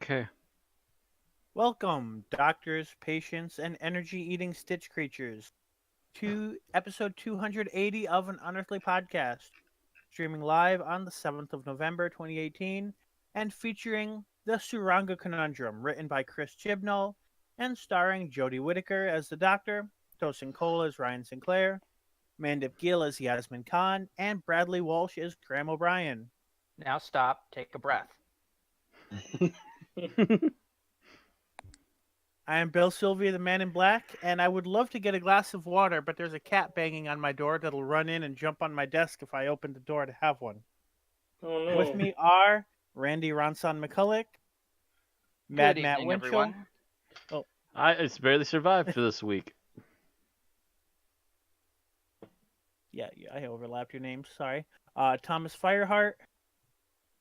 Okay. Welcome, doctors, patients, and energy-eating stitch creatures, to episode 280 of an Unearthly podcast, streaming live on the 7th of November 2018, and featuring the Tsuranga Conundrum, written by Chris Chibnall, and starring Jodie Whittaker as the Doctor, Tosin Cole as Ryan Sinclair, Mandip Gill as Yasmin Khan, and Bradley Walsh as Graham O'Brien. Now stop, take a breath. I am Bill Sylvia, the Man in Black, and I would love to get a glass of water, but there's a cat banging on my door that'll run in and jump on my desk if I open the door to have one. Oh no. With me are Randy Ronson McCulloch, Mad Good Matt evening, Winchell. everyone. It's barely survived for this week. Yeah, I overlapped your names. Sorry. Thomas Fireheart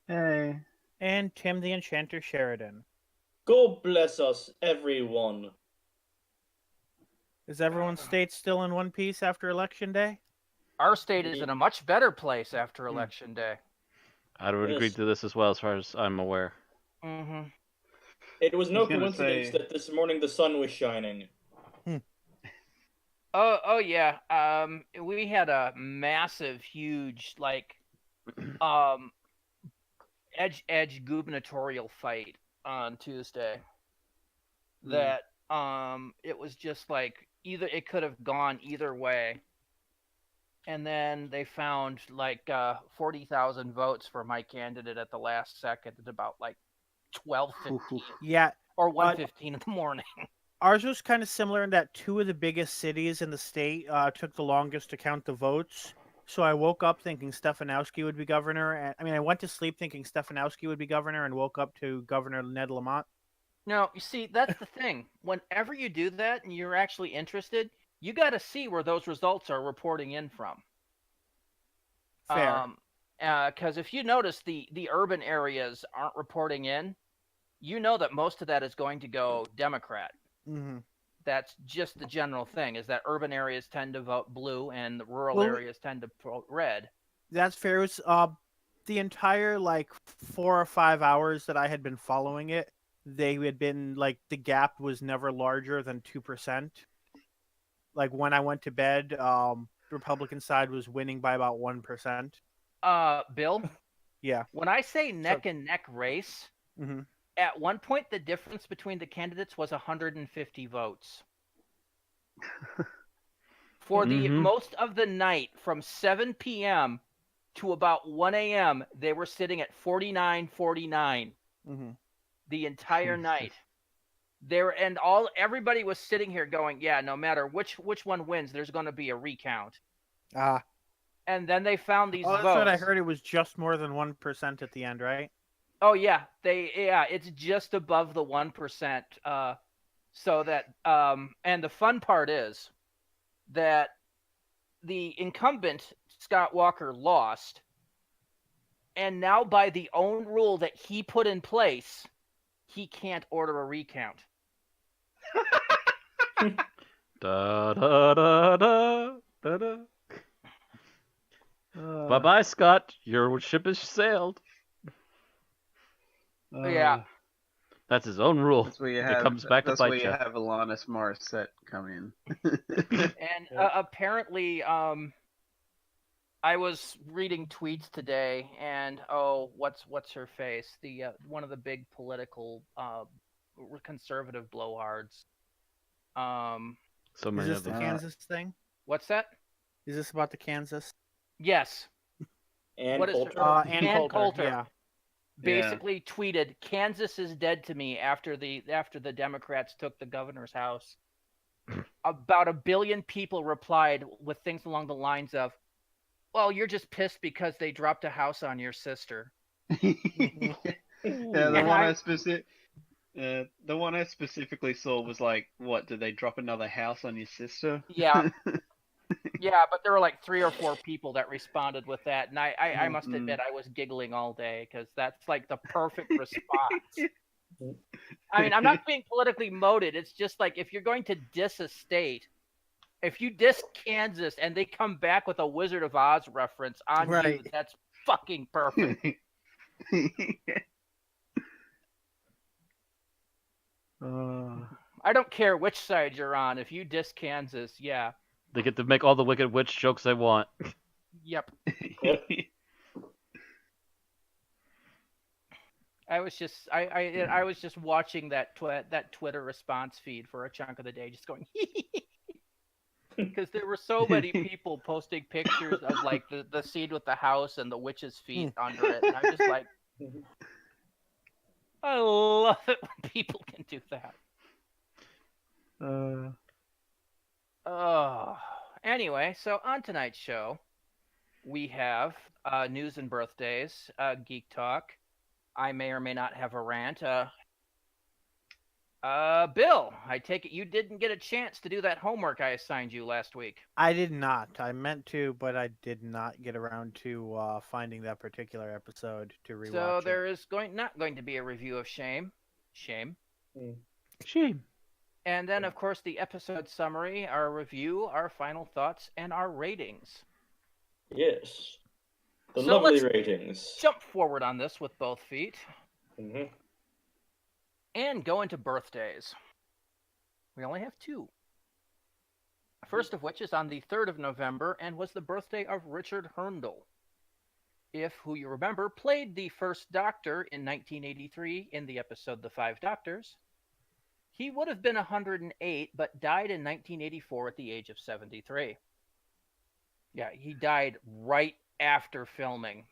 Hey. and Tim the Enchanter Sheridan. God bless us, everyone. Is everyone's state still in one piece after Election Day? Our state is in a much better place after Election Day. I would agree Yes. to this as well, as far as I'm aware. Mm-hmm. It was no I was gonna coincidence say- that this morning the sun was shining. Oh yeah. We had a massive, huge, edge gubernatorial fight on Tuesday. That it was just like it could have gone either way. And then they found 40,000 votes for my candidate at the last second at about 12:15 Yeah, or 1:15 in the morning. ours was kind of similar in that two of the biggest cities in the state took the longest to count the votes. So I woke up thinking Stefanowski would be governor. And I went to sleep thinking Stefanowski would be governor and woke up to Governor Ned Lamont. No, you see, that's the thing. Whenever you do that and you're actually interested, you got to see where those results are reporting in from. Fair. Because if you notice the urban areas aren't reporting in, you know that most of that is going to go Democrat. Mm-hmm. That's just the general thing, is that urban areas tend to vote blue and the rural Well, areas tend to vote red. That's fair. It was, the entire 4 or 5 hours that I had been following it, they had been the gap was never larger than 2%. When I went to bed, Republican side was winning by about 1%. Bill, Yeah. when I say neck and neck race, Mm-hmm. at one point the difference between the candidates was 150 votes. For the Mhm. most of the night, from 7 p.m. to about 1 a.m., they were sitting at 49-49 Mm-hmm. the entire Jesus. night. Everybody was sitting here going, yeah, no matter which one wins, there's going to be a recount. And then they found these That's votes. what I heard. It was just more than 1% at the end, right? Oh yeah, it's just above the 1%. So that and the fun part is that the incumbent Scott Walker lost, and now by the own rule that he put in place, he can't order a recount. Da da da da da da. Bye bye, Scott. Your ship has sailed. Yeah. That's his own rule. That's where you It have. comes back to that's bite where you you. have Alanis Morissette come in. And apparently, I was reading tweets today, and what's her face? The one of the big political conservative blowhards. So Is many this of the them. Kansas thing? What's that? Is this about the Kansas? Yes. And What is Coulter. Ann Ann Coulter. Coulter. Yeah. Basically tweeted, "Kansas is dead to me," after the Democrats took the governor's house. About 1 billion people replied with things along the lines of, "Well, you're just pissed because they dropped a house on your sister." Yeah, the And one the one I specifically saw was what? Did they drop another house on your sister? Yeah. Yeah, but there were 3 or 4 people that responded with that, and I must Mhm. admit I was giggling all day because that's the perfect response. I mean, I'm not being politically moted. It's just if you're going to diss a state, if you diss Kansas and they come back with a Wizard of Oz reference on you, Right. that's fucking perfect. I don't care which side you're on. If you diss Kansas, yeah. They get to make all the Wicked Witch jokes they want. Yep. Yep. I was just watching that Twitter response feed for a chunk of the day, just going because there were so many people posting pictures of like the scene with the house and the witch's feet under it, and I'm just like, I love it when people can do that. Anyway, so on tonight's show, we have news and birthdays, geek talk. I may or may not have a rant. Bill, I take it you didn't get a chance to do that homework I assigned you last week. I did not. I meant to, but I did not get around to finding that particular episode to rewatch So it. there is not going to be a review of Shame. Shame. Shame. And then, of course, the episode summary, our review, our final thoughts, and our ratings. Yes. The So lovely let's ratings. Jump forward on this with both feet hmm and go into birthdays. We only have two. First of which is on the 3rd of November and was the birthday of Richard Herndl. Who you remember, played the first Doctor in 1983 in the episode The Five Doctors. He would have been 108, but died in 1984 at the age of 73. Yeah, he died right after filming.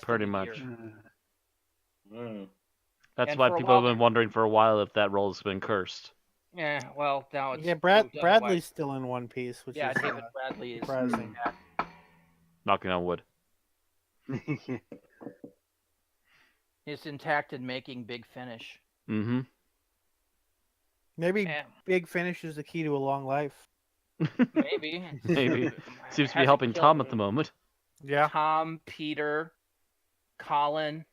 Pretty much. That's And why for a people while have been wondering for a while if that role has been cursed. Yeah, well, now it's... Yeah, proved Bradley's otherwise. still in One Piece, which Yeah, is David Bradley is... surprising. Knocking on wood. He's intact and making Big Finish. Mm-hmm. Maybe Yeah, Big Finish is the key to a long life. maybe. Maybe. Seems to be Hasn't helping killed Tom at the moment. Yeah. Tom, Peter, Colin,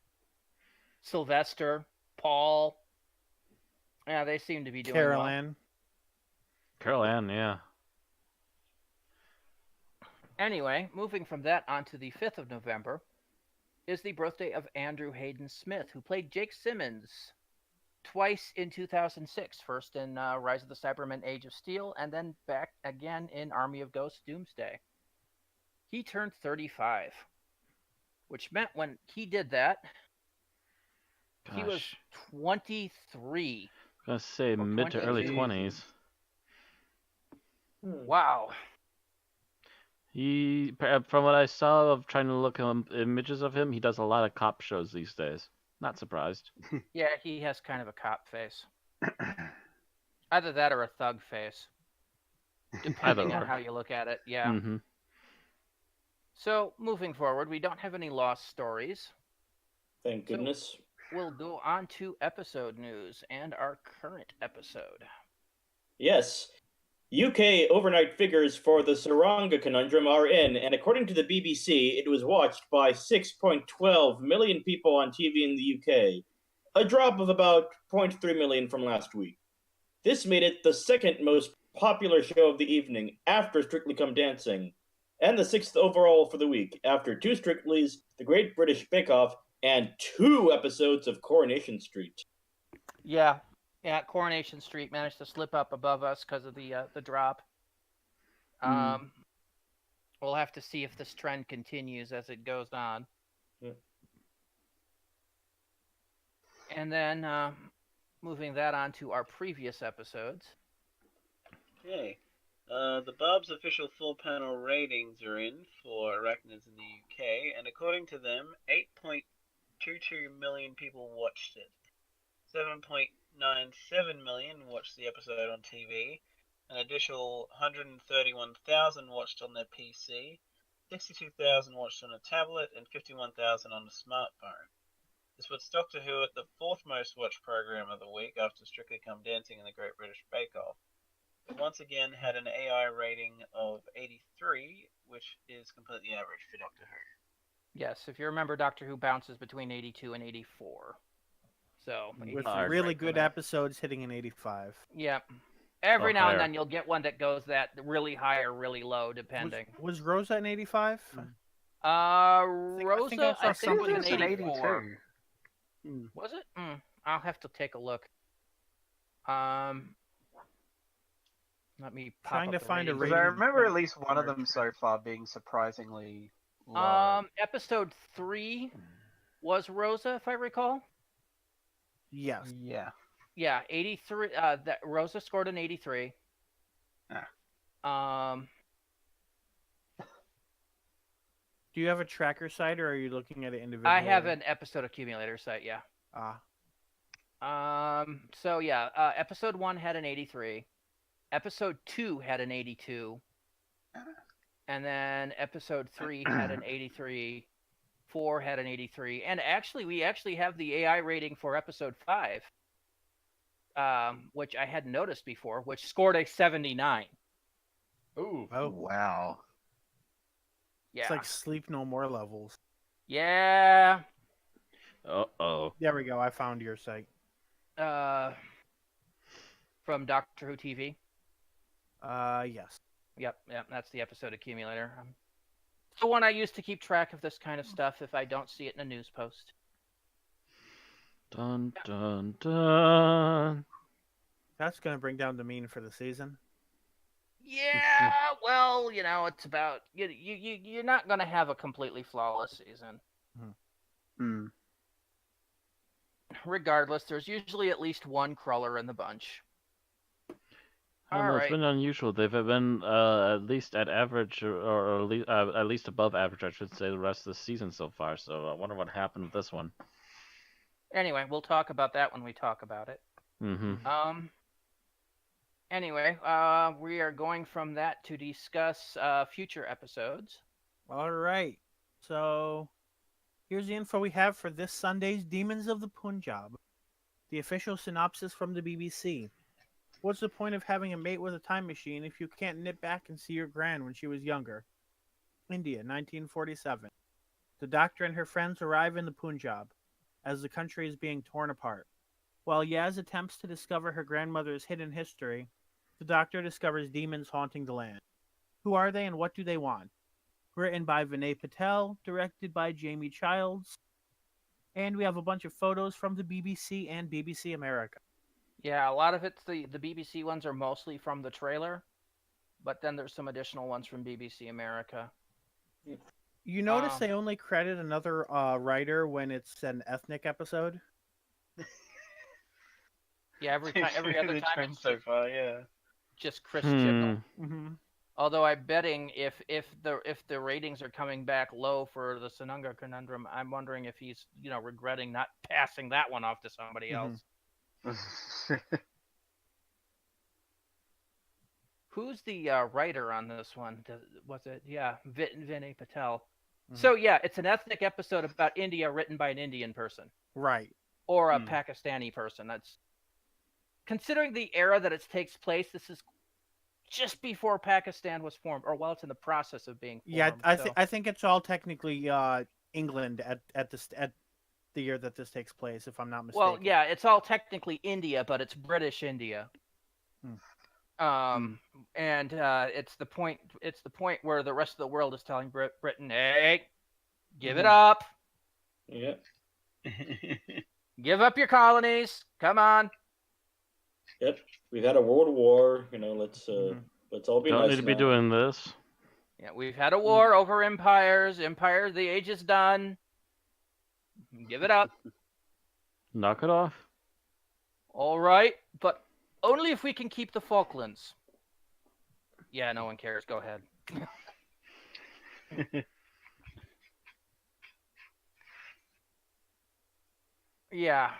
Sylvester, Paul. Yeah, they seem to be doing Carol well. Ann. Carol Ann, yeah. Anyway, moving from that on to the 5th of November is the birthday of Andrew Hayden Smith, who played Jake Simmons twice in 2006. First in Rise of the Cybermen Age of Steel, and then back again in Army of Ghosts Doomsday. He turned 35, which meant when he did that, he was Gosh. 23. I was gonna say Or mid to early 22. 20s. Wow. He, from what I saw of trying to look images of him, he does a lot of cop shows these days. Not surprised. Yeah, he has kind of a cop face. Either that or a thug face. Depending on or. how you look at it, yeah. Mm-hmm. So, moving forward, we don't have any lost stories. Thank goodness. We'll go on to episode news and our current episode. Yes. UK overnight figures for the Tsuranga Conundrum are in, and according to the BBC, it was watched by 6.12 million people on TV in the UK, a drop of about 0.3 million from last week. This made it the second most popular show of the evening after Strictly Come Dancing, and the sixth overall for the week after two Strictlys, The Great British Bake Off, and 2 episodes of Coronation Street. Yeah, Coronation Street managed to slip up above us because of the drop. We'll have to see if this trend continues as it goes on. Yeah. And then moving that on to our previous episodes. Okay. The Bub's official full panel ratings are in for Arachnids in the UK, and according to them, 8.22 million people watched it. 7.97 million watched the episode on TV, an additional 131,000 watched on their PC, 62,000 watched on a tablet, and 51,000 on a smartphone. This puts Doctor Who at the 4th most watched program of the week after Strictly Come Dancing and the Great British Bake Off. It once again had an AI rating of 83, which is completely average for Doctor Who. Yes, if you remember, Doctor Who bounces between 82 and 84. So, With 85 really right good now. episodes hitting an 85. Yeah. Every Oh, now and higher. then you'll get one that goes that really high or really low, depending. Was Rosa an 85? Rosa, I I saw think was something an that said 84. 82. Was it? I'll have to take a look. Let me pop Trying up to the find a ratings. Because I rating. remember at least one of them so far being surprisingly low. Episode 3 was Rosa, if I recall. Yes. Yeah. Yeah, 83. That Rosa scored an 83. Do you have a tracker site, or are you looking at it individually? I have an episode accumulator site. Yeah. So yeah, episode 1 had an 83. Episode 2 had an 82. And then episode 3 had an 83. 4 had an 83. And actually, we actually have the AI rating for episode 5, which I hadn't noticed before, which scored a 79. Ooh. Oh, Wow. Yeah. it's like Sleep No More levels. Yeah. Uh-oh. There we go. I found your site. From Doctor Who TV. Yes. Yep, that's the episode accumulator. It's the one I use to keep track of this kind of stuff if I don't see it in a news post. Dun, dun, dun. That's gonna bring down the mean for the season. Yeah, well, it's about you're not gonna have a completely flawless season. Hmm. Regardless, there's usually at least one crawler in the bunch. I don't know, it's been unusual. They've been at least at average, or at least above average, I should say, the rest of the season so far. So I wonder what happened with this one. Anyway, we'll talk about that when we talk about it. Mm-hmm. Anyway, we are going from that to discuss future episodes. All right. So here's the info we have for this Sunday's Demons of the Punjab. The official synopsis from the BBC. What's the point of having a mate with a time machine if you can't nip back and see your gran when she was younger? India, 1947. The doctor and her friends arrive in the Punjab as the country is being torn apart. While Yaz attempts to discover her grandmother's hidden history, the doctor discovers demons haunting the land. Who are they and what do they want? Written by Vinay Patel, directed by Jamie Childs, and we have a bunch of photos from the BBC and BBC America. Yeah, a lot of it's the BBC ones are mostly from the trailer, but then there's some additional ones from BBC America. You notice they only credit another writer when it's an ethnic episode? Yeah, every other time it's so far, yeah. just Chris Chibnall. Mm-hmm. Although I'm betting if the ratings are coming back low for the Tsuranga Conundrum, I'm wondering if he's regretting not passing that one off to somebody else. Who's the writer on this one? Was it Vinay Patel? Mm-hmm. So yeah, it's an ethnic episode about India written by an Indian person, right? Or a Pakistani person. That's considering the era that it takes place. This is just before Pakistan was formed, or while it's in the process of being formed. Yeah, I think it's all technically England at the year that this takes place, if I'm not mistaken. Well, yeah, it's all technically India, but it's British India. And it's the point where the rest of the world is telling Britain, "Hey, give it up. Yeah. Give up your colonies. Come on." Yep. We've had a world war. Let's all be Don't nice need to be now. doing this. Yeah, we've had a war over empires. The age is done. Give it up. Knock it off. All right, but only if we can keep the Falklands. Yeah, no one cares. Go ahead. Yeah.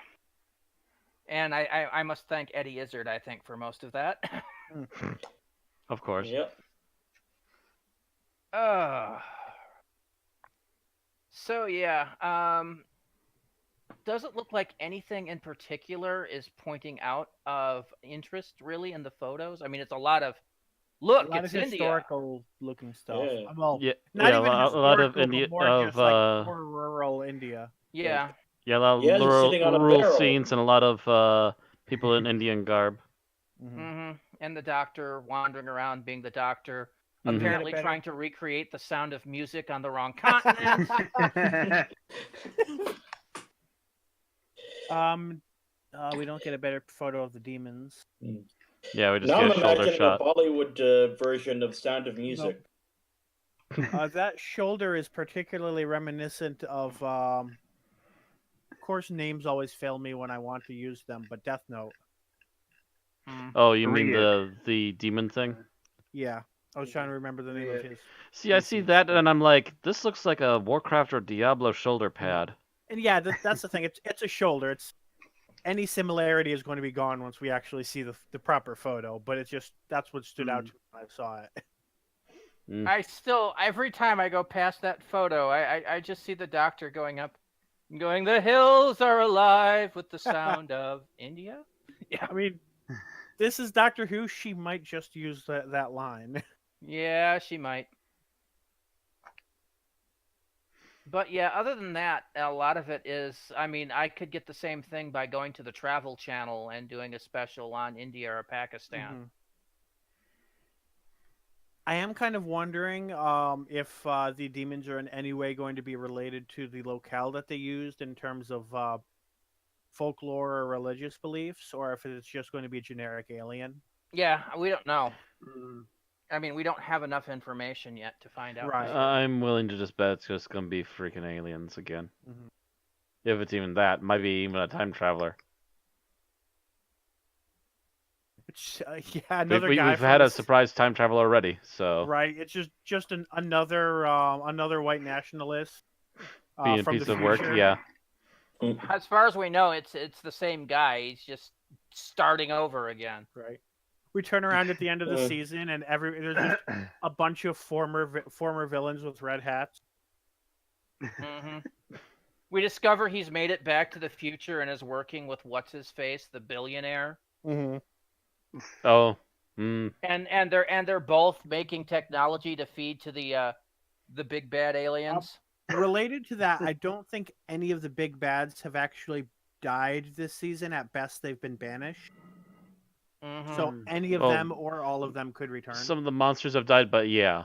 And I must thank Eddie Izzard, I think, for most of that. Of course. Yep. So yeah, doesn't look like anything in particular is pointing out of interest really in the photos. I mean, it's a lot of it's India. Historical looking stuff. Yeah. Well, Yeah, not even a lot of historical, India, more just like more rural India. Yeah. Yeah, a lot of Yeah, he's sitting on a rural barrel. scenes and a lot of people in Indian garb. Mm-hmm. And the doctor wandering around being the doctor, Mhm. apparently trying to recreate the sound of music on the wrong continent. We don't get a better photo of the demons. Yeah, we just Now get I'm a shoulder imagining shot. a Bollywood version of Sound of Music. That shoulder is particularly reminiscent of course, names always fail me when I want to use them, but Death Note. Oh, you mean Read. the demon thing? Yeah, I was trying to remember the name of his. See, I see species, that, but- and I'm like, this looks like a Warcraft or Diablo shoulder pad. And yeah, that's the thing. It's a shoulder. It's any similarity is going to be gone once we actually see the proper photo. But it's just that's what stood out to me when I saw it. I still, every time I go past that photo, I just see the Doctor going up, going, the hills are alive with the sound of India. Yeah, I mean, this is Doctor Who. She might just use that line. yeah, she might. But yeah, other than that, a lot of it is, I mean, I could get the same thing by going to the Travel Channel and doing a special on India or Pakistan. Mm-hmm. I am kind of wondering if the demons are in any way going to be related to the locale that they used in terms of folklore or religious beliefs, or if it's just going to be a generic alien. Yeah, we don't know. I mean, we don't have enough information yet to find out. Right. I'm willing to just bet it's just gonna be freaking aliens again. Mhm. If it's even that, might be even a time traveler. Which, yeah, another guy. We've had a surprise time traveler already, so Right, it's just another white nationalist being a from piece the of work, future. yeah. As far as we know, it's the same guy. He's just starting over again. Right. We turn around at the end of the season, and there's just a bunch of former villains with red hats. hmm We discover he's made it back to the future and is working with what's his face, the billionaire. Mm-hmm. Oh, And they're both making technology to feed to the big bad aliens. Related to that, I don't think any of the big bads have actually died this season. At best, they've been banished. Mhm. So any of them or all of them could return. some of the monsters have died, but yeah.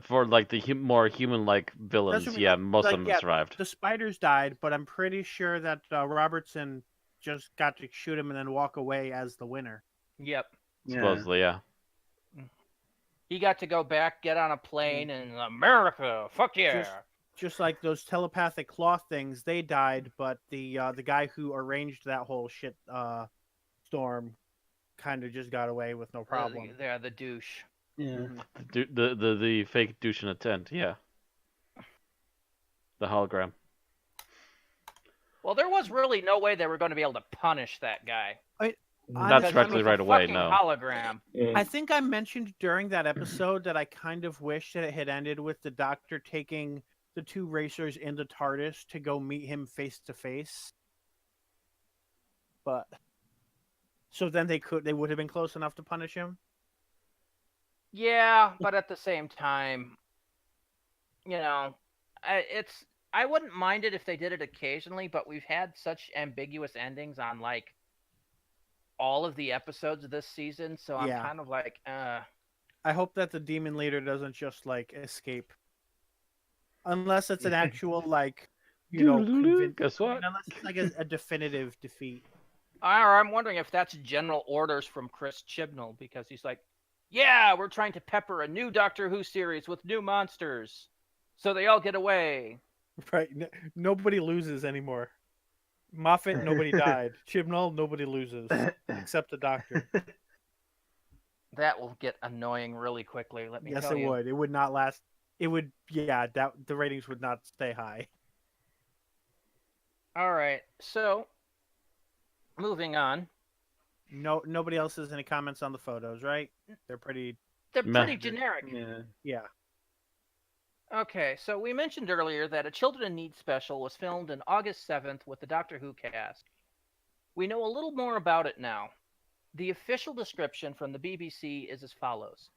For like the more human-like villains, what I mean, yeah, like- most like, of them yeah, have survived. The spiders died, but I'm pretty sure that Robertson just got to shoot him and then walk away as the winner. Yep. Supposedly, yeah. He got to go back, get on a plane, and America, fuck yeah. Just like those telepathic cloth things, they died, but the guy who arranged that whole shit storm kind of just got away with no problem. They're the douche. Yeah. The fake douche in a tent, yeah. The hologram. Well, there was really no way they were going to be able to punish that guy. Not Because directly he was a right away, fucking no. hologram. I think I mentioned during that episode that I kind of wish that it had ended with the Doctor taking the two racers into TARDIS to go meet him face to face. But so then they would have been close enough to punish him. Yeah, but at the same time, you know, I wouldn't mind it if they did it occasionally, but we've had such ambiguous endings on like all of the episodes of this season, so I'm kind of like, I hope that the demon leader doesn't just like escape, unless it's an actual like, Guess what? unless it's like a definitive defeat. I'm wondering if that's general orders from Chris Chibnall, because he's like, yeah, we're trying to pepper a new Doctor Who series with new monsters, so they all get away. Right, nobody loses anymore. Moffat, nobody died. Chibnall, nobody loses except the Doctor. That will get annoying really quickly. Let me Yes, tell it you. would. It would not last. It would. Yeah, that the ratings would not stay high. All right, so moving on. No, nobody else has any comments on the photos, right? They're pretty. They're Meh. pretty generic. Yeah. Okay, so we mentioned earlier that a Children in Need special was filmed on August 7th with the Doctor Who cast. We know a little more about it now. The official description from the BBC is as follows.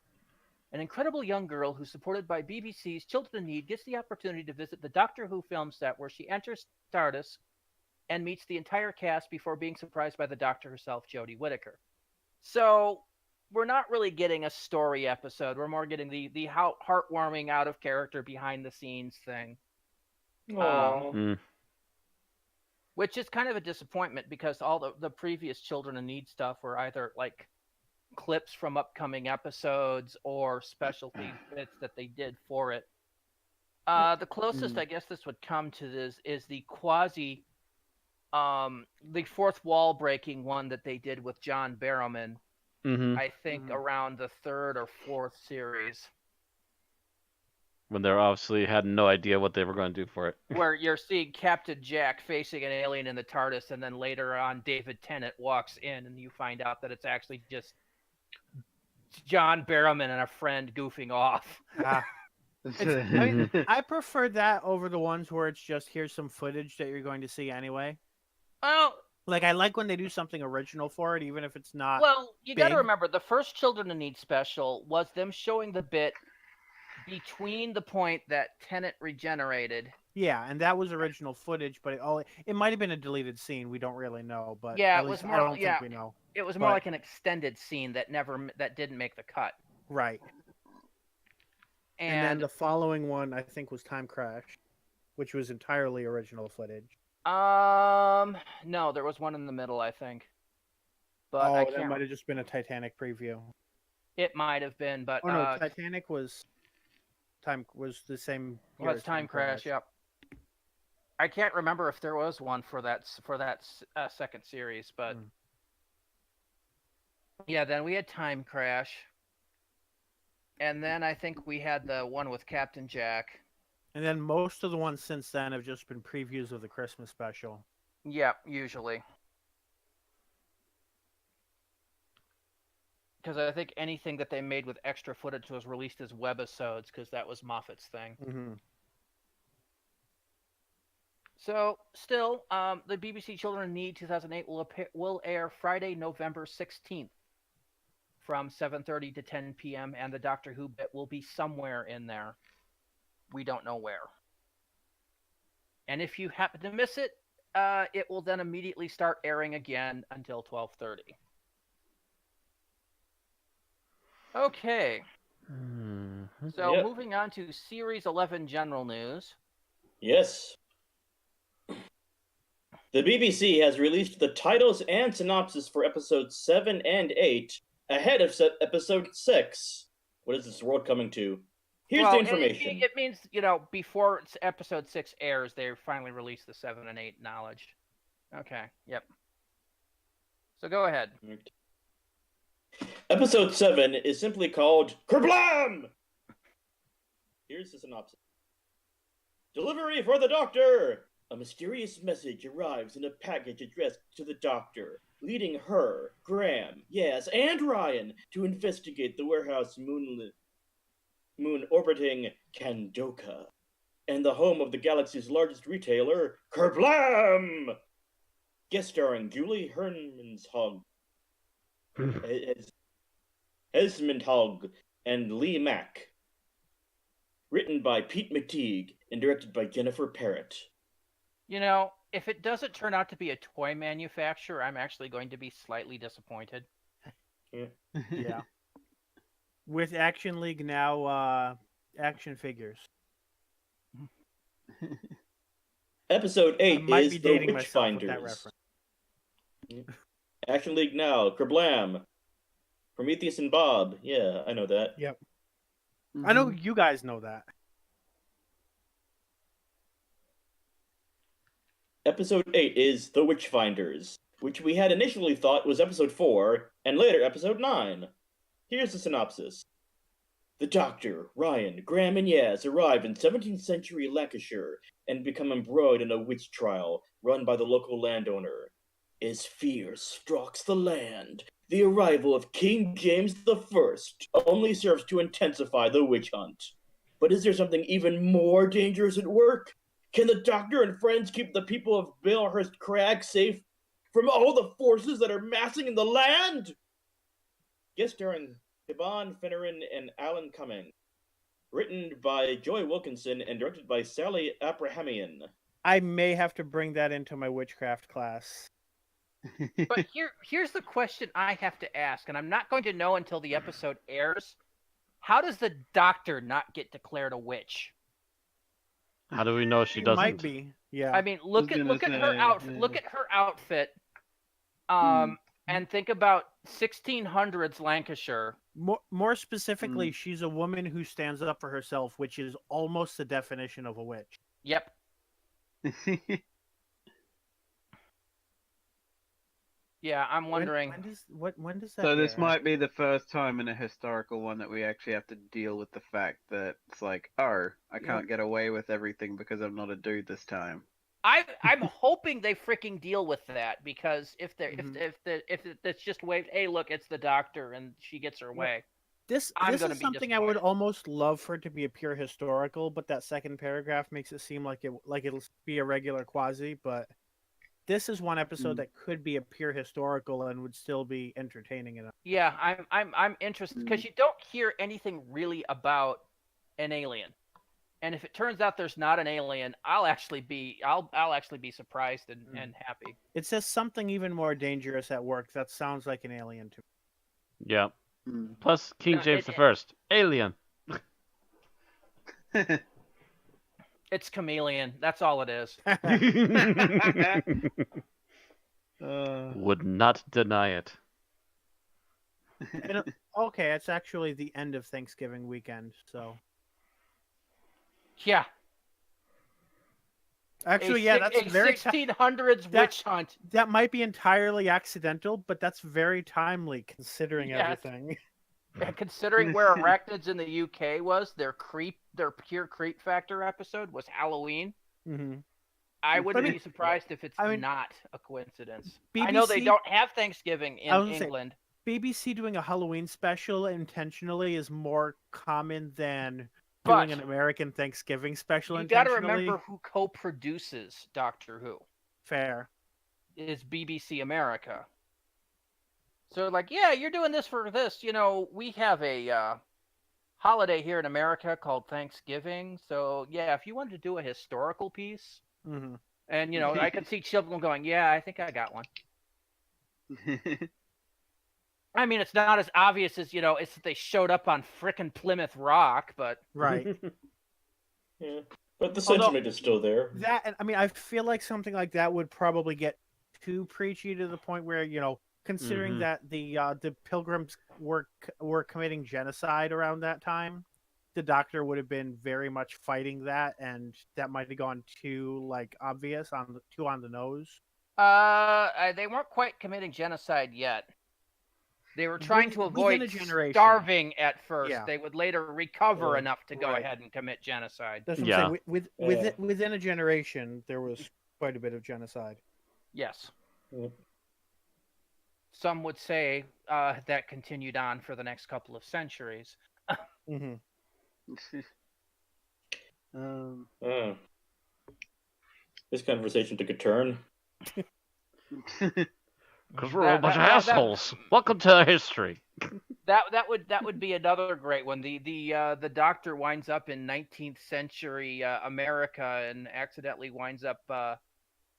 An incredible young girl who's supported by BBC's Children in Need gets the opportunity to visit the Doctor Who film set where she enters TARDIS and meets the entire cast before being surprised by the Doctor herself, Jodie Whittaker. So we're not really getting a story episode. We're more getting the heartwarming, out of character, behind the scenes thing. which is kind of a disappointment because all the previous Children in Need stuff were either like clips from upcoming episodes or specialty bits that they did for it. The closest I guess this would come to this is the the fourth wall breaking one that they did with John Barrowman. I think around the third or fourth series. When they obviously had no idea what they were going to do for it. Where you're seeing Captain Jack facing an alien in the TARDIS, and then later on David Tennant walks in, and you find out that it's actually just John Barrowman and a friend goofing off. I prefer that over the ones where it's just here's some footage that you're going to see anyway. Well, like I like when they do something original for it, even if it's not. Well, you got to remember the first Children in Need special was them showing the bit between the point that Tennant regenerated. Yeah, and that was original footage, but it might have been a deleted scene. We don't really know, but yeah, it was more. I don't think we know. It was more like an extended scene that didn't make the cut. Right. And then the following one, I think, was Time Crash, which was entirely original footage. No, there was one in the middle, I think. But that might have just been a Titanic preview. It might have been, but no, Titanic was the same. Well, it's Time Crash. Yep. I can't remember if there was one for that second series, but yeah. Then we had Time Crash, and then I think we had the one with Captain Jack. And then most of the ones since then have just been previews of the Christmas special. Yeah, usually. Because I think anything that they made with extra footage was released as webisodes, because that was Moffat's thing. Mm-hmm. So, still, the BBC Children in Need 2008 will air Friday, November 16th from 7:30 to 10 p.m., and the Doctor Who bit will be somewhere in there. We don't know where. And if you happen to miss it, it will then immediately start airing again until 12:30. Okay. So moving on to Series 11 general news. Yes. The BBC has released the titles and synopsis for episodes 7 and 8 ahead of episode 6. What is this world coming to? Here's the information. It means, before episode 6 airs, they finally release the 7 and 8 knowledge. Okay, yep. So go ahead. Episode 7 is simply called Kerblam! Here's the synopsis. Delivery for the Doctor! A mysterious message arrives in a package addressed to the Doctor, leading her, Graham, and Ryan to investigate the warehouse moon orbiting Kandoka, and the home of the galaxy's largest retailer, Kerblam! Guest starring Julie Hermanshog, Esmondhog, and Lee Mack. Written by Pete McTeague and directed by Jennifer Parrott. If it doesn't turn out to be a toy manufacturer, I'm actually going to be slightly disappointed. Yeah. With Action League now, action figures. Episode 8 is The Witchfinders. Action League now, Kerblam. Prometheus and Bob. Yeah, I know that. Yep. Mm-hmm. I know you guys know that. Episode 8 is The Witchfinders, which we had initially thought was episode 4, and later episode 9. Here's the synopsis. The Doctor, Ryan, Graham, and Yaz arrive in 17th century Lancashire and become embroiled in a witch trial run by the local landowner. As fear stalks the land, the arrival of King James I only serves to intensify the witch hunt. But is there something even more dangerous at work? Can the Doctor and friends keep the people of Balehurst Crag safe from all the forces that are massing in the land? Guest starring Siobhan Finneran and Alan Cumming. Written by Joy Wilkinson and directed by Sally Abrahamian. I may have to bring that into my witchcraft class. But here's the question I have to ask, and I'm not going to know until the episode airs. How does the Doctor not get declared a witch? How do we know she doesn't? Might be. Yeah. I mean, look at her outfit. Look at her outfit. And think about 1600s Lancashire. More specifically, she's a woman who stands up for herself, which is almost the definition of a witch. Yep. Yeah, I'm wondering. When does that So this air? might be the first time in a historical one that we actually have to deal with the fact that it's like, oh, I can't get away with everything because I'm not a dude this time. I'm hoping they freaking deal with that, because if it's just waved, hey, look, it's the Doctor, and she gets her way. This is something I would almost love for it to be a pure historical, but that second paragraph makes it seem like it'll be a regular quasi. But this is one episode that could be a pure historical and would still be entertaining enough. Yeah, I'm interested, because you don't hear anything really about an alien. And if it turns out there's not an alien, I'll actually be surprised and happy. It says something even more dangerous at work. That sounds like an alien to me. Yeah. Plus King James I, alien. It's chameleon. That's all it is. Would not deny it. Okay, it's actually the end of Thanksgiving weekend, so. Yeah. Actually, that's very 1600s witch hunt. That might be entirely accidental, but that's very timely considering everything. And considering where arachnids in the UK was, their pure creep factor episode was Halloween. Mm-hmm. I wouldn't be surprised if it's not a coincidence. BBC, I know they don't have Thanksgiving in England. BBC doing a Halloween special intentionally is more common than doing an American Thanksgiving special intentionally. You got to remember who co-produces Doctor Who. Fair. Is BBC America. So, like, yeah, you're doing this for this. You know, we have a holiday here in America called Thanksgiving. So, yeah, if you wanted to do a historical piece, and, you know, I could see children going, yeah, I think I got one. I mean, it's not as obvious as, you know, it's that they showed up on frickin' Plymouth Rock, but... Right. Yeah, but the sentiment is still there. I feel like something like that would probably get too preachy to the point where, you know, considering that the Pilgrims were committing genocide around that time, the Doctor would have been very much fighting that, and that might have gone too, like, obvious, too on the nose. They weren't quite committing genocide yet. They were trying to avoid starving at first. Yeah. They would later recover enough to go ahead and commit genocide. That's what I'm saying. Within a generation, there was quite a bit of genocide. Yes. Some would say that continued on for the next couple of centuries. This conversation took a turn. Because we're a bunch of assholes. Welcome to history. That would be another great one. The Doctor winds up in 19th century America and accidentally winds up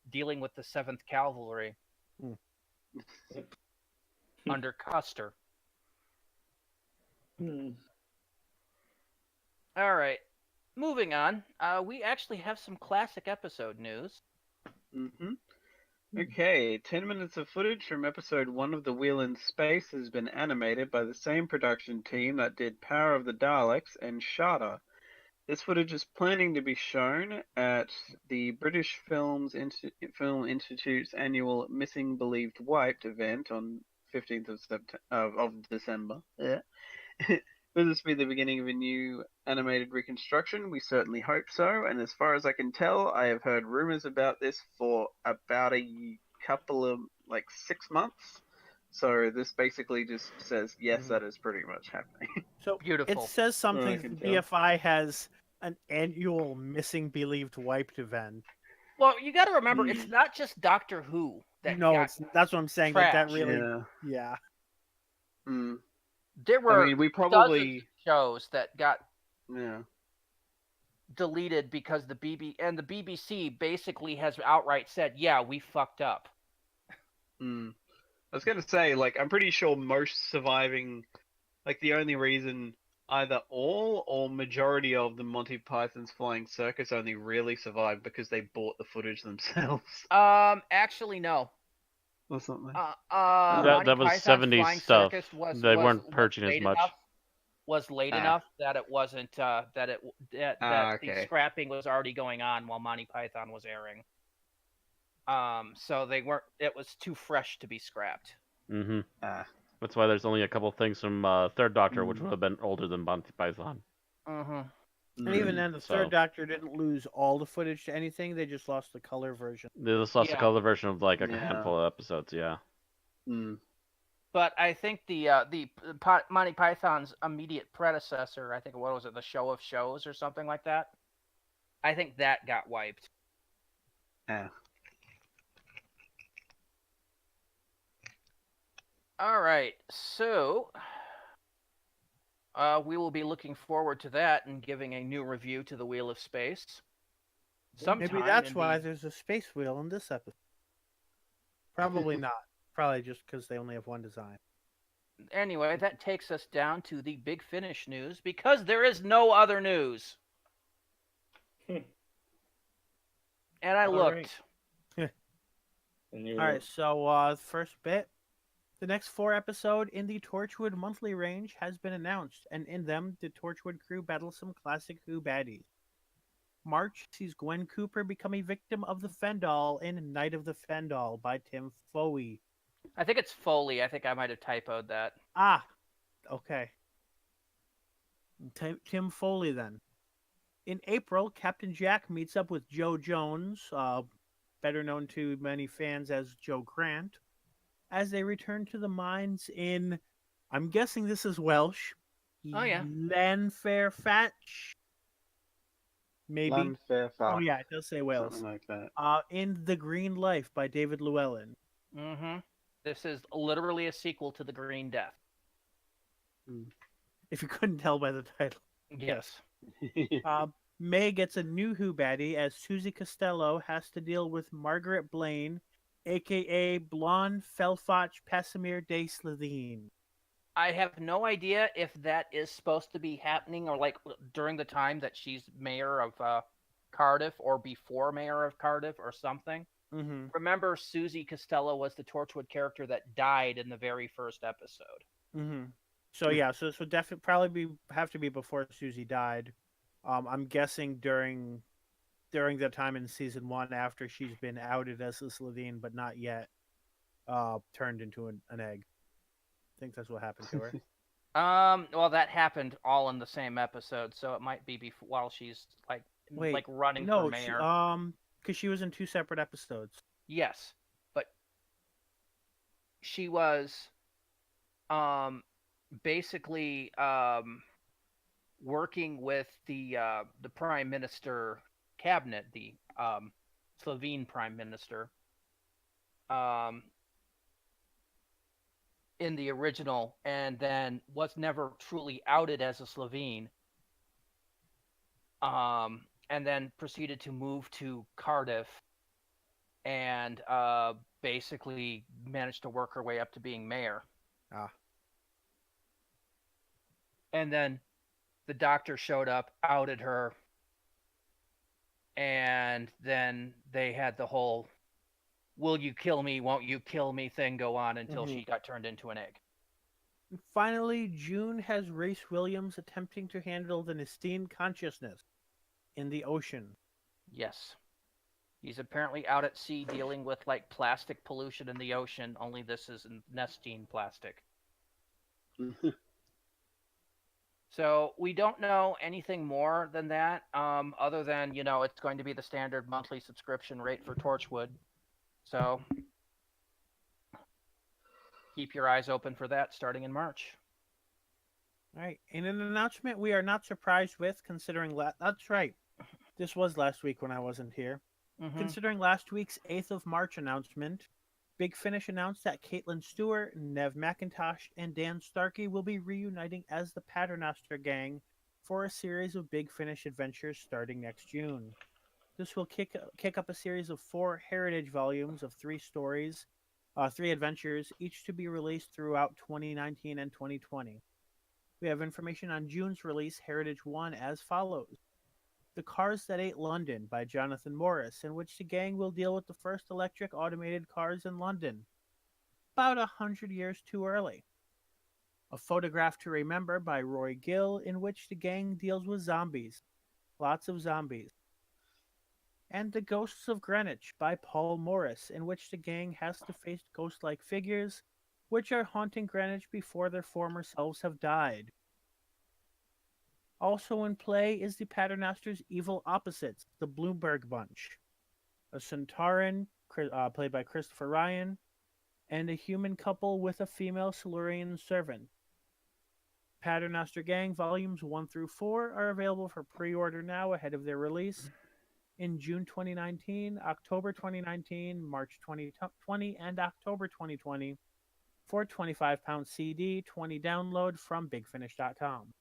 dealing with the 7th Cavalry under Custer. All right, moving on. We actually have some classic episode news. Okay, 10 minutes of footage from episode 1 of The Wheel in Space has been animated by the same production team that did Power of the Daleks and Shada. This footage is planning to be shown at the British Film Institute's annual Missing Believed Wiped event on 15th of December. Yeah. Will this be the beginning of a new animated reconstruction? We certainly hope so, and as far as I can tell, I have heard rumors about this for about a couple of, 6 months. So this basically just says, yes, that is pretty much happening. So beautiful. It says something BFI has an annual Missing Believed Wiped event. Well, you got to remember, it's not just Doctor Who. That's what I'm saying. Like, that really, yeah. There were we probably dozens of shows that got deleted because the BBC basically has outright said, yeah, we fucked up. I was going to say, I'm pretty sure most surviving, the only reason either all or majority of the Monty Python's Flying Circus only really survived because they bought the footage themselves Actually, no. or something. Monty That was Python's 70s Flying stuff. Circus They weren't purging as late much. enough. Was late enough that it wasn't that the Okay. scrapping was already going on while Monty Python was airing. So they weren't. It was too fresh to be scrapped. Mm-hmm. That's why there's only a couple things from Third Doctor, which Mm. would have been older than Monty Python. Mm-hmm. And even then, the So- Third Doctor didn't lose all the footage to anything. They just lost the color version. They just lost the Yeah. color version of like a Yeah. handful of episodes. Yeah. Mm. But I think the Monty Python's immediate predecessor, I think what was it, the Show of Shows or something like that. I think that got wiped. Yeah. All right, so we will be looking forward to that and giving a new review to the Wheel of Space. Sometime Maybe that's in why the- there's a space wheel in this episode. Probably not. Probably just because they only have one design. Anyway, that takes us down to the Big Finish news because there is no other news. And I All looked. right. And you All right, so first bit. The next 4 episode in the Torchwood monthly range has been announced, and in them, the Torchwood crew battle some classic Who baddies. March sees Gwen Cooper become a victim of the Fendall in Night of the Fendall by Tim Fowey. I think it's Foley. I think I might have typoed that. Ah, okay. Tim Foley then. In April, Captain Jack meets up with Joe Jones, better known to many fans as Joe Grant, as they return to the mines in, I'm guessing this is Welsh. Oh, yeah. Llanfairpwll. Maybe. Llanfairpwll. Oh yeah, it does say Wales. Something like that. In The Green Life by David Llewellyn. Mm-hmm. This is literally a sequel to The Green Death. If you couldn't tell by the title. Yes. May gets a new Who baddie as Susie Costello has to deal with Margaret Blaine, aka Blonde Felfach Passimir de Slitheen. I have no idea if that is supposed to be happening or like during the time that she's mayor of Cardiff or before mayor of Cardiff or something. Mm-hmm. Remember, Susie Costello was the Torchwood character that died in the very first episode. Mm-hmm. So yeah, so definitely probably have to be before Susie died. I'm guessing during the time in season 1 after she's been outed as the Slitheen, but not yet turned into an egg. I think that's what happened to her. Well, that happened all in the same episode, so it might be while she's like running for mayor. Because she was in 2 separate episodes. Yes, but she was basically working with the Prime Minister cabinet, the Slovene Prime Minister, in the original, and then was never truly outed as a Slovene, and then proceeded to move to Cardiff and basically managed to work her way up to being mayor. And then the Doctor showed up, outed her, and then they had the whole "will you kill me, won't you kill me" thing go on until she got turned into an egg. And finally, June has Race Williams attempting to handle the Nestine consciousness in the ocean. Yes. He's apparently out at sea dealing with like plastic pollution in the ocean, only this is Nestine plastic. So we don't know anything more than that, other than, it's going to be the standard monthly subscription rate for Torchwood. So keep your eyes open for that starting in March. All right. In an announcement we are not surprised with, considering that's right. This was last week when I wasn't here. Mm-hmm. Considering last week's 8th of March announcement, Big Finish announced that Caitlin Stewart, Nev McIntosh, and Dan Starkey will be reuniting as the Paternoster Gang for a series of Big Finish adventures starting next June. This will kick up a series of 4 heritage volumes of 3 stories, 3 adventures, each to be released throughout 2019 and 2020. We have information on June's release, Heritage 1, as follows. The Cars That Ate London by Jonathan Morris, in which the gang will deal with the first electric automated cars in London, about 100 years too early. A Photograph to Remember by Roy Gill, in which the gang deals with zombies. Lots of zombies. And The Ghosts of Greenwich by Paul Morris, in which the gang has to face ghost-like figures which are haunting Greenwich before their former selves have died. Also in play is the Paternoster's evil opposites, the Bloomberg Bunch, a Centauran, played by Christopher Ryan, and a human couple with a female Silurian servant. Paternoster Gang Volumes 1 through 4 are available for pre-order now ahead of their release in June 2019, October 2019, March 2020, and October 2020 for £25 CD, 20 download from BigFinish.com.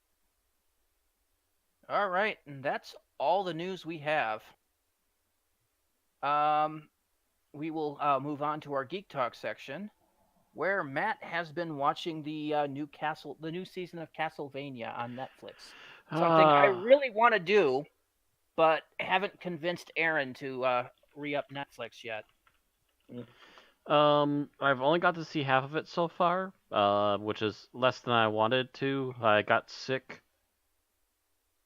All right, and that's all the news we have. We will move on to our Geek Talk section, where Matt has been watching the new season of Castlevania on Netflix. Something I really want to do, but haven't convinced Aaron to re-up Netflix yet. I've only got to see half of it so far, which is less than I wanted to. I got sick.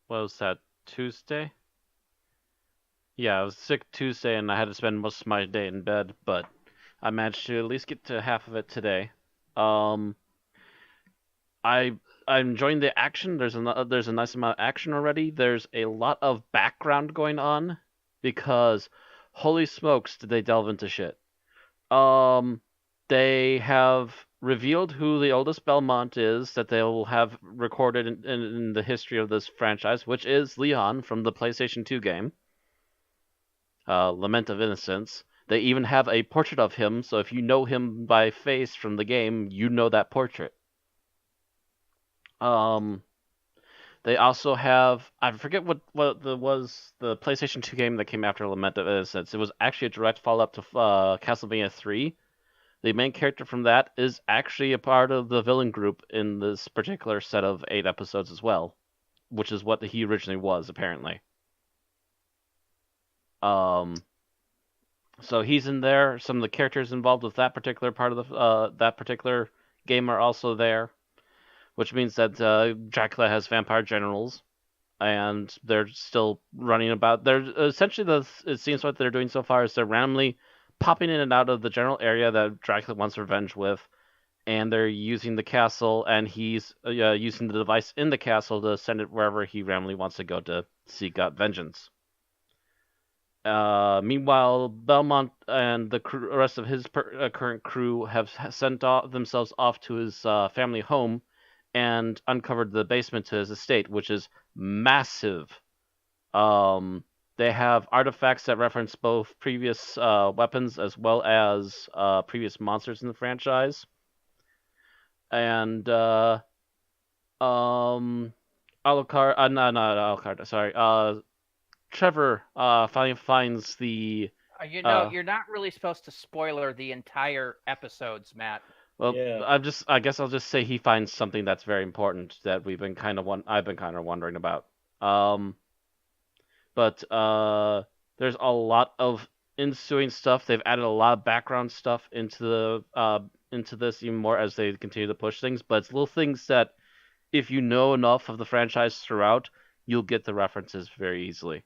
What was that, Tuesday? Yeah, I was sick Tuesday, and I had to spend most of my day in bed, but I managed to at least get to half of it today. I'm enjoying the action. There's a nice amount of action already. There's a lot of background going on because, holy smokes, did they delve into shit. They have revealed who the oldest Belmont is that they will have recorded in the history of this franchise, which is Leon from the PlayStation 2 game, Lament of Innocence. They even have a portrait of him, so if you know him by face from the game, you know that portrait. They also have, I forget what was the PlayStation 2 game that came after Lament of Innocence. It was actually a direct follow-up to Castlevania 3. The main character from that is actually a part of the villain group in this particular set of 8 episodes as well, which is what he originally was, apparently. So he's in there. Some of the characters involved with that particular part of that particular game are also there, which means that Dracula has vampire generals, and they're still running about. They're essentially it seems what they're doing so far is they're randomly popping in and out of the general area that Dracula wants revenge with, and they're using the castle, and he's using the device in the castle to send it wherever he randomly wants to go to seek out vengeance. Meanwhile, Belmont and the rest of his current crew have sent themselves off to his family home and uncovered the basement to his estate, which is massive. They have artifacts that reference both previous weapons as well as previous monsters in the franchise. And Alucard, not Alucard, sorry. Trevor finally finds the. You're not really supposed to spoiler the entire episodes, Matt. Well, yeah. I guess I'll just say he finds something that's very important that I've been kind of wondering about. But there's a lot of ensuing stuff. They've added a lot of background stuff into this even more as they continue to push things. But it's little things that, if you know enough of the franchise throughout, you'll get the references very easily.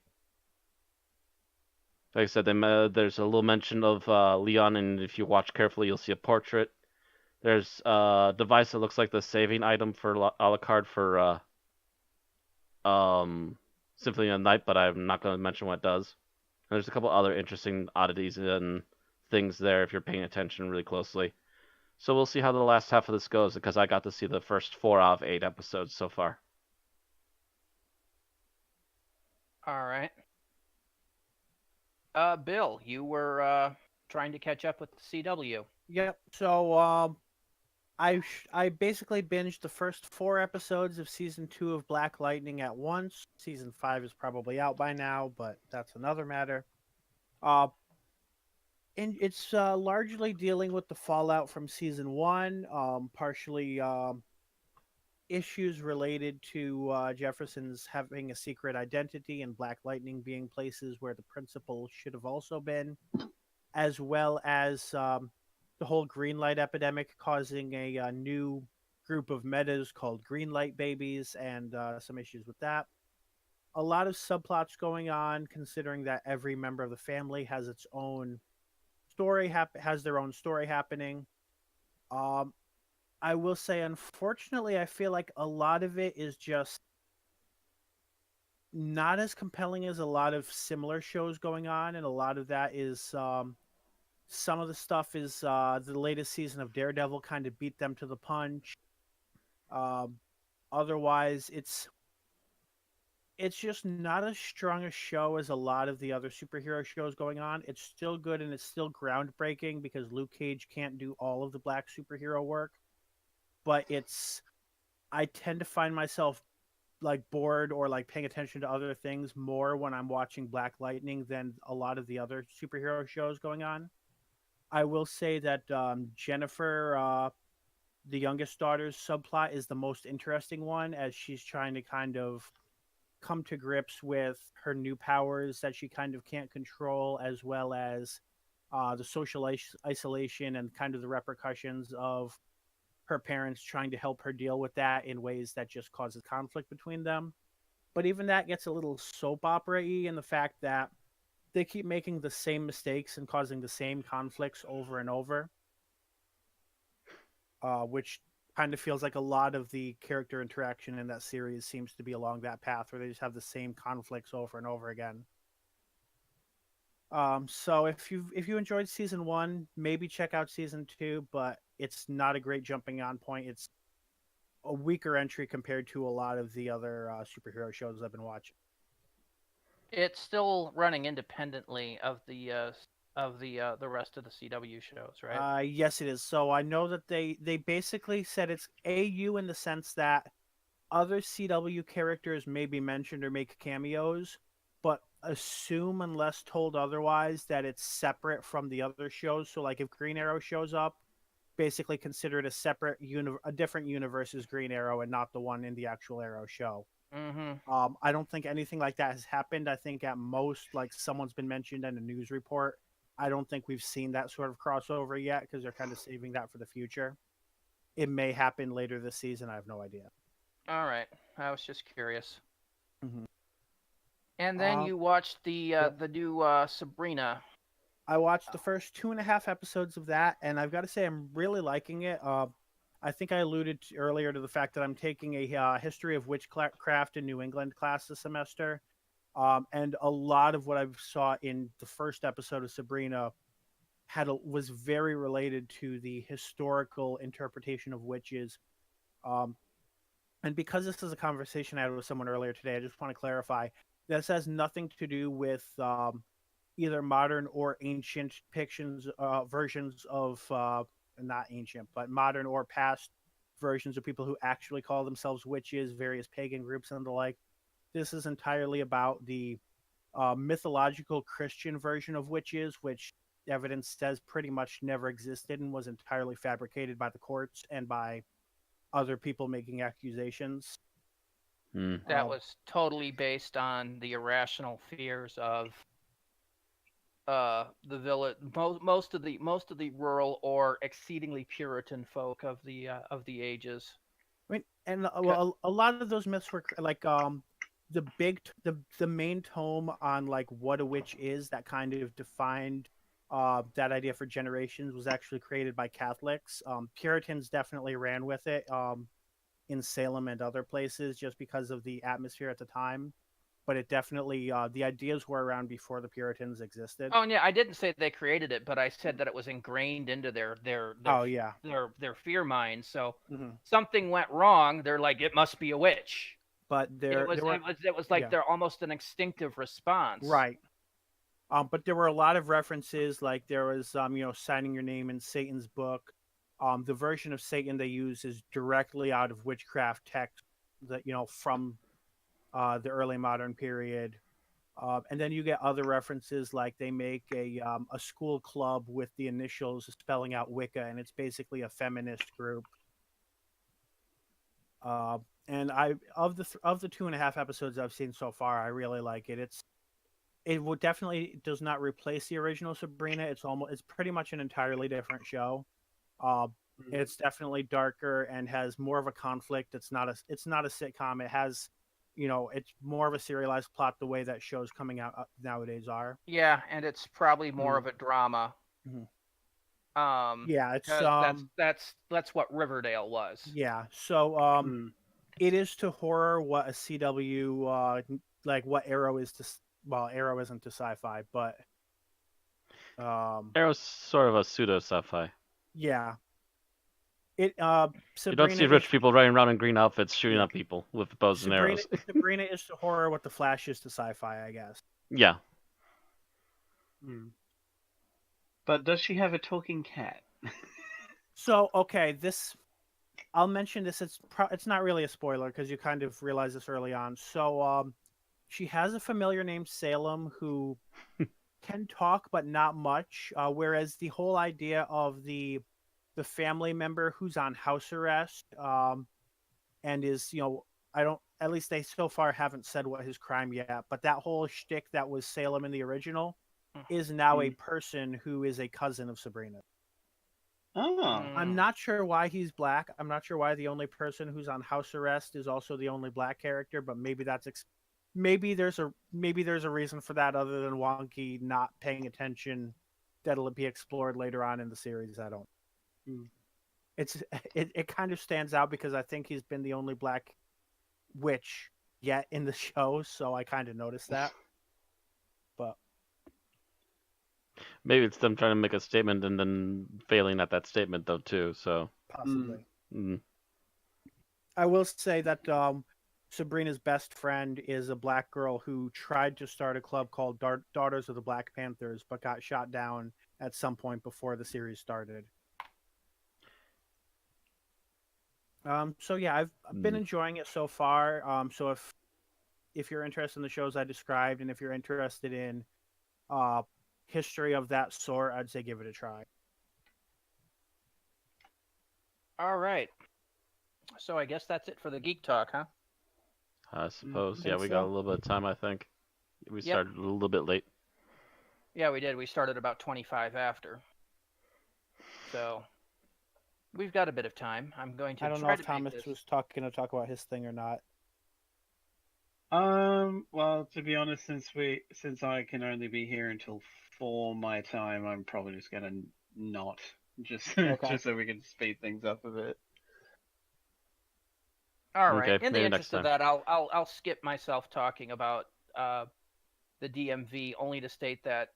Like I said, there's a little mention of Leon, and if you watch carefully, you'll see a portrait. There's a device that looks like the saving item for Alucard for Symphony of the Night, but I'm not going to mention what it does. And there's a couple other interesting oddities and things there if you're paying attention really closely. So we'll see how the last half of this goes, because I got to see the first 4 out of 8 episodes so far. All right. Bill, you were trying to catch up with the CW. Yep. So I basically binged the first 4 episodes of season 2 of Black Lightning at once. Season 5 is probably out by now, but that's another matter. And it's largely dealing with the fallout from season 1, partially issues related to Jefferson's having a secret identity and Black Lightning being places where the principal should have also been, as well as the whole green light epidemic causing a new group of metas called green light babies and some issues with that. A lot of subplots going on, considering that every member of the family has its own has their own story happening. Um, I will say, unfortunately, I feel like a lot of it is just not as compelling as a lot of similar shows going on, and a lot of that is some of the stuff is the latest season of Daredevil kind of beat them to the punch. Um, Otherwise, it's just not as strong a show as a lot of the other superhero shows going on. It's still good and it's still groundbreaking because Luke Cage can't do all of the black superhero work, but I tend to find myself like bored or like paying attention to other things more when I'm watching Black Lightning than a lot of the other superhero shows going on. I will say that Jennifer, the youngest daughter's subplot, is the most interesting one as she's trying to kind of come to grips with her new powers that she kind of can't control, as well as the social isolation and kind of the repercussions of her parents trying to help her deal with that in ways that just causes conflict between them. But even that gets a little soap opera y in the fact that they keep making the same mistakes and causing the same conflicts over and over, which kind of feels like a lot of the character interaction in that series seems to be along that path where they just have the same conflicts over and over again. So if you enjoyed season one, maybe check out season two, but it's not a great jumping on point. It's a weaker entry compared to a lot of the other superhero shows I've been watching. It's still running independently of the rest of the CW shows, right? Yes, it is. So I know that they basically said it's AU in the sense that other CW characters may be mentioned or make cameos, but assume unless told otherwise that it's separate from the other shows. So like if Green Arrow shows up, basically consider it a a different universe as Green Arrow and not the one in the actual Arrow show. Mm-hmm. I don't think anything like that has happened. I think at most, like someone's been mentioned in a news report. I don't think we've seen that sort of crossover yet because they're kind of saving that for the future. It may happen later this season. I have no idea. All right. I was just curious. Mm-hmm. And then you watched the new Sabrina. I watched the first 2.5 episodes of that, and I've got to say I'm really liking it. I think I alluded earlier to the fact that I'm taking a history of witchcraft in New England class this semester, and a lot of what I saw in the first episode of Sabrina was very related to the historical interpretation of witches. And because this is a conversation I had with someone earlier today, I just want to clarify this has nothing to do with either modern or ancient depictions, versions of not ancient, but modern or past versions of people who actually call themselves witches, various pagan groups and the like. This is entirely about the mythological Christian version of witches, which evidence says pretty much never existed and was entirely fabricated by the courts and by other people making accusations. That was totally based on the irrational fears of the village, most of the rural or exceedingly Puritan folk of the ages. I mean, and well, a lot of those myths were like the main tome on like what a witch is that kind of defined that idea for generations was actually created by Catholics. Puritans definitely ran with it in Salem and other places just because of the atmosphere at the time. But it definitely the ideas were around before the Puritans existed. Oh yeah, I didn't say they created it, but I said that it was ingrained into their their fear minds. So something went wrong. They're like, it must be a witch. But it was like they're almost an instinctive response. Right. But there were a lot of references, like there was signing your name in Satan's book. The version of Satan they use is directly out of witchcraft text that from the early modern period. And then you get other references, like they make a school club with the initials spelling out Wicca, and it's basically a feminist group. And of the 2.5 episodes I've seen so far, I really like it. It would definitely does not replace the original Sabrina. It's pretty much an entirely different show. Uh, it's definitely darker and has more of a conflict. It's not a sitcom. It has, it's more of a serialized plot the way that shows coming out nowadays are. Yeah, and it's probably more Mm. of a drama. Mhm. Um, Yeah, it's 'cause that's what Riverdale was. yeah. So it is to horror what a CW like what Arrow is to well, Arrow isn't to sci-fi, but Arrow's sort of a pseudo sci-fi. yeah. It You don't Sabrina see is rich people riding around in green outfits shooting Yeah. at people with bows and Sabrina arrows. Sabrina is to horror what the Flash is to sci-fi, I guess. Yeah. But does she have a talking cat? So, okay, I'll mention this. It's not really a spoiler because you kind of realize this early on. So, she has a familiar named Salem who can talk but not much. Whereas the whole idea of the family member who's on house arrest, and is I don't at least they so far haven't said what his crime yet. But that whole shtick that was Salem in the original is now a person who is a cousin of Sabrina. Oh. I'm not sure why he's black. I'm not sure why the only person who's on house arrest is also the only black character, but maybe maybe there's a reason for that other than Wonky not paying attention that'll be explored later on in the series. I don't. It kind of stands out because I think he's been the only black witch yet in the show, so I kind of noticed that. But Maybe it's them trying to make a statement and then failing at that statement though too. So possibly. mm. I will say that Sabrina's best friend is a black girl who tried to start a club called Daughters of the Black Panthers, but got shot down at some point before the series started. So yeah, I've been enjoying it so far. So if you're interested in the shows I described, and if you're interested in history of that sort, I'd say give it a try. All right. So I guess that's it for the Geek Talk, huh? I suppose. think Yeah, we so. got a little bit of time. I think we started a little bit late. Yeah, we did. We started about 25 after. So we've got a bit of time. I'm going to I don't know try if to Thomas make this. was going to talk about his thing or not. Well, to be honest, since I can only be here until 4 my time, I'm probably just gonna not just Okay. just so we can speed things up a bit. All right. Okay, In the maybe interest next of that, I'll skip myself talking about the DMV, only to state that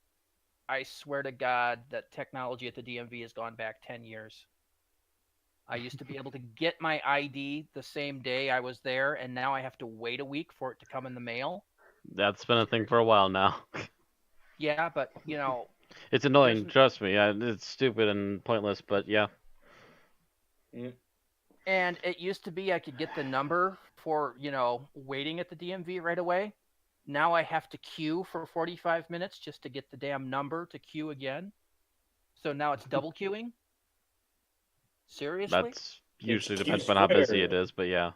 I swear to God that technology at the DMV has gone back 10 years. I used to be able to get my ID the same day I was there, and now I have to wait a week for it to come in the mail. That's been a thing for a while now. Yeah, but It's annoying. There's- Trust me. It's stupid and pointless, but yeah. and it used to be I could get the number for waiting at the DMV right away. Now I have to queue for 45 minutes just to get the damn number to queue again. So now it's double queuing. Seriously? That's usually It's depends on how busy square. it is, but yeah.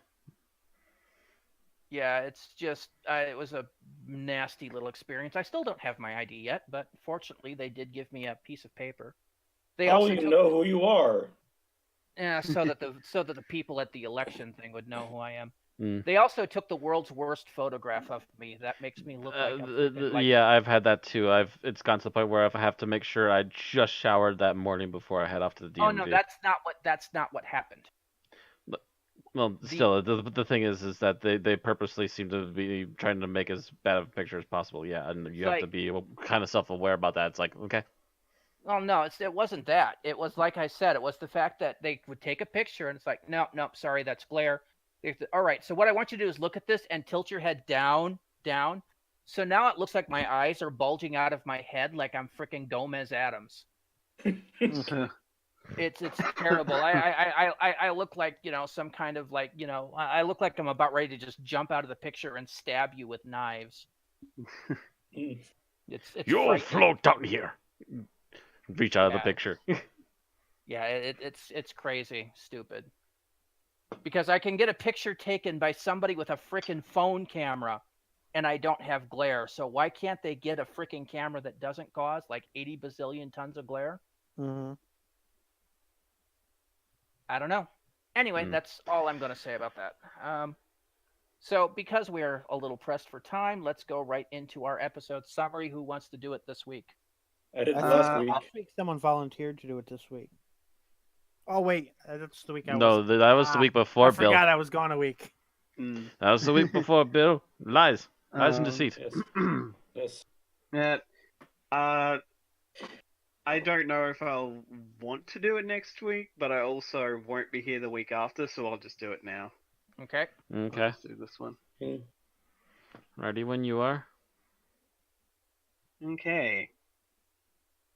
Yeah, it's just it was a nasty little experience. I still don't have my ID yet, but fortunately they did give me a piece of paper. They How also will you took, know who you are? so that the people at the election thing would know who I am. Mm. They also took the world's worst photograph of me. That makes me look like a freaking, like, Yeah, I've had that too. It's gotten to the point where I have to make sure I just showered that morning before I head off to the DMV. Oh no, that's not what happened. Well, still, the thing is that they purposely seem to be trying to make as bad of a picture as possible. Yeah, and you have to be kind of self-aware about that. It's like, okay. Oh no, it wasn't that. It was like I said. It was the fact that they would take a picture and it's like, no, sorry, that's glare. All right, so what I want you to do is look at this and tilt your head down. So now it looks like my eyes are bulging out of my head like I'm freaking Gomez Adams. It's terrible. I look like some kind of like I look like I'm about ready to just jump out of the picture and stab you with knives. It's You'll frightening. float down here. Reach out of the picture. Yeah, it's crazy, stupid. Because I can get a picture taken by somebody with a frickin' phone camera, and I don't have glare. So why can't they get a frickin' camera that doesn't cause like 80 bazillion tons of glare? Mm-hmm. I don't know. Anyway, that's all I'm going to say about that. So because we're a little pressed for time, let's go right into our episode summary. Who wants to do it this week? I did I last think week. last week someone volunteered to do it this week. Oh wait, that's the week I No, was. that was the week before, I Bill. forgot I was gone a week. Mm. That was the week before, Bill. Lies and deceit. Yes. Yes. Yeah. I don't know if I'll want to do it next week, but I also won't be here the week after, so I'll just do it now. Okay. I'll Okay. just do this one. Ready when you are. Okay.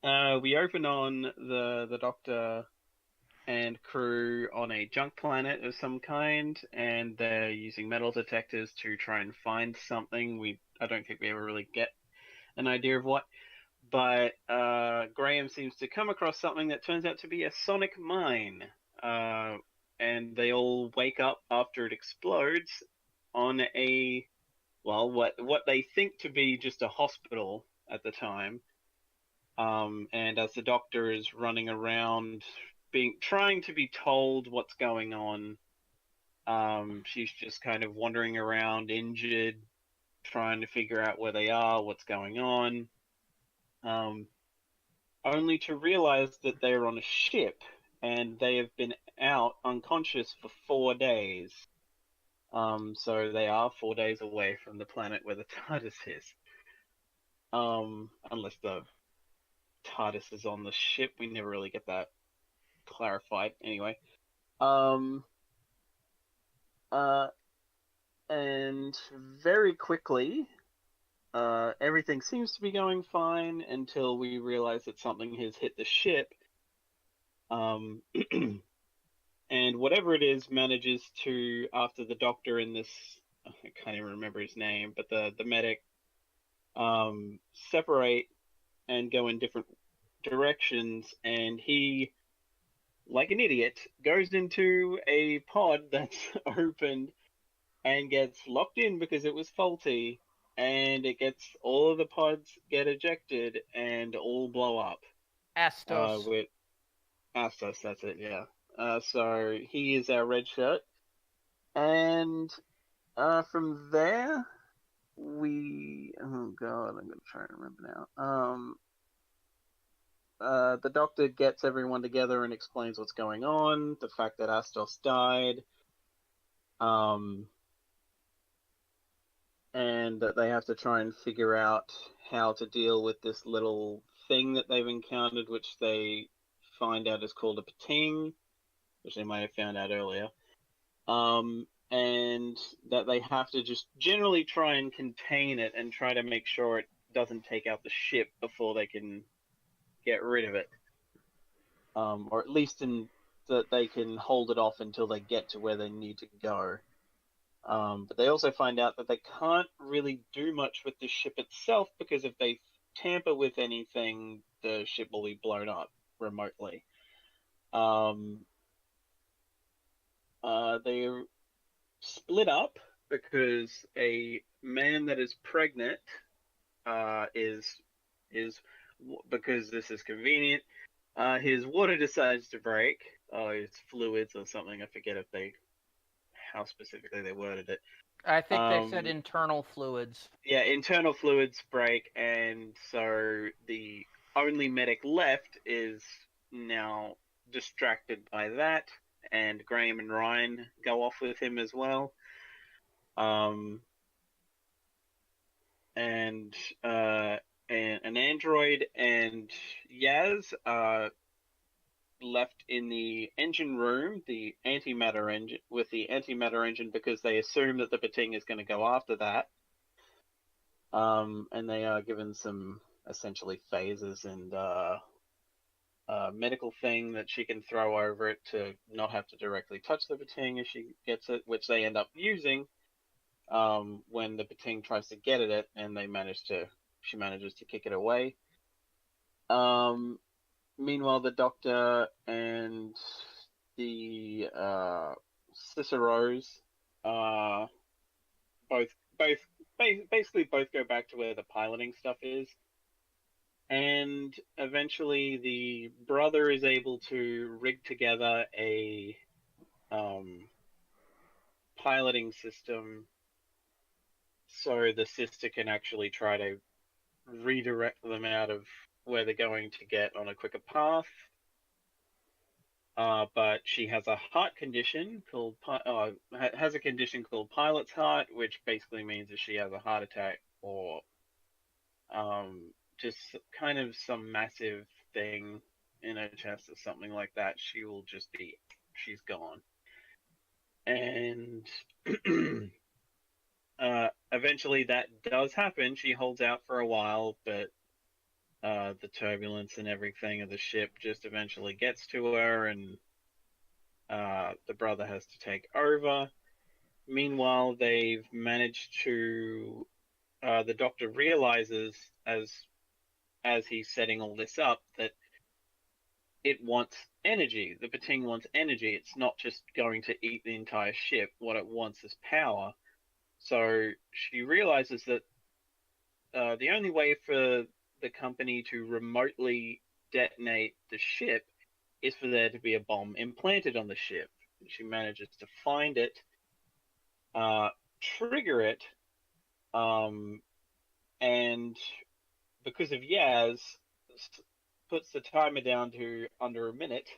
We open on the Doctor and crew on a junk planet of some kind, and they're using metal detectors to try and find something. I don't think we ever really get an idea of what, but Graham seems to come across something that turns out to be a sonic mine, and they all wake up after it explodes on what they think to be just a hospital at the time. And as the Doctor is running around, trying to be told what's going on, she's just kind of wandering around, injured, trying to figure out where they are, what's going on, only to realize that they're on a ship and they have been out unconscious for 4 days. So they are 4 days away from the planet where the TARDIS is. Unless the TARDIS is on the ship, we never really get that clarified. Anyway, and very quickly, everything seems to be going fine until we realize that something has hit the ship. And whatever it is manages to, after the Doctor and this, I can't even remember his name, but the medic, separate and go in different directions, and he, like an idiot, goes into a pod that's opened and gets locked in because it was faulty, and all of the pods get ejected and all blow up. Astos. With Astos, that's it, yeah. So he is our red shirt, and from there oh god, I'm gonna try and remember now. The Doctor gets everyone together and explains what's going on, the fact that Astos died, and that they have to try and figure out how to deal with this little thing that they've encountered, which they find out is called a pating, which they might have found out earlier. And that they have to just generally try and contain it and try to make sure it doesn't take out the ship before they can get rid of it. Or at least that they can hold it off until they get to where they need to go. But they also find out that they can't really do much with the ship itself, because if they tamper with anything, the ship will be blown up remotely. They're split up because a man that is pregnant is because this is convenient. His water decides to break. It's fluids or something. I forget how specifically they worded it. I think they said internal fluids. Yeah, internal fluids break, and so the only medic left is now distracted by that, and Graham and Ryan go off with him as well. And an android and Yaz are left in the engine room, the antimatter engine, with the antimatter engine, because they assume that the Pating is going to go after that. And they are given some essentially phases and a medical thing that she can throw over it to not have to directly touch the Pating if she gets it, which they end up using when the Pating tries to get at it, and she manages to kick it away. Meanwhile, the Doctor and the Cicero's. Both basically both go back to where the piloting stuff is. And eventually the brother is able to rig together a piloting system so the sister can actually try to redirect them out of where they're going to get on a quicker path. But she has a heart condition called has a condition called pilot's heart, which basically means that she has a heart attack or just kind of some massive thing in her chest or something like that. She's gone. And eventually that does happen. She holds out for a while, but the turbulence and everything of the ship just eventually gets to her, and the brother has to take over. Meanwhile, they've managed to. The doctor realizes as he's setting all this up that it wants energy. The Pating wants energy. It's not just going to eat the entire ship. What it wants is power. So she realizes that the only way for the company to remotely detonate the ship is for there to be a bomb implanted on the ship. She manages to find it, trigger it, and because of Yaz, puts the timer down to under a minute,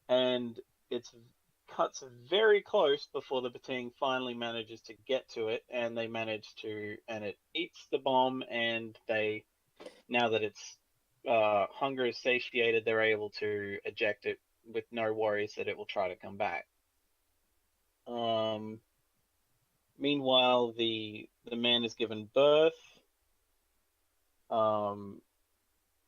and it's cuts very close before the Pating finally manages to get to it, and and it eats the bomb, and now that its hunger is satiated, they're able to eject it with no worries that it will try to come back. Meanwhile, the man is given birth.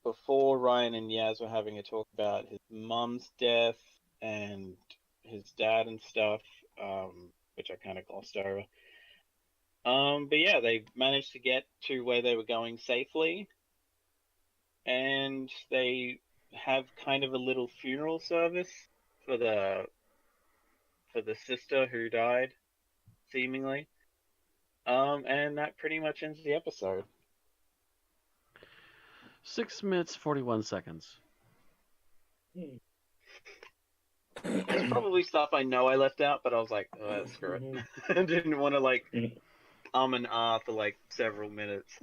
Before, Ryan and Yaz were having a talk about his mum's death and his dad and stuff, which I kind of glossed over. But yeah, they managed to get to where they were going safely, and they have kind of a little funeral service for the sister who died, seemingly. And that pretty much ends the episode. 6 minutes 41 seconds. There's probably stuff I know I left out, but I was like, oh, screw it. I didn't want to and ah for several minutes.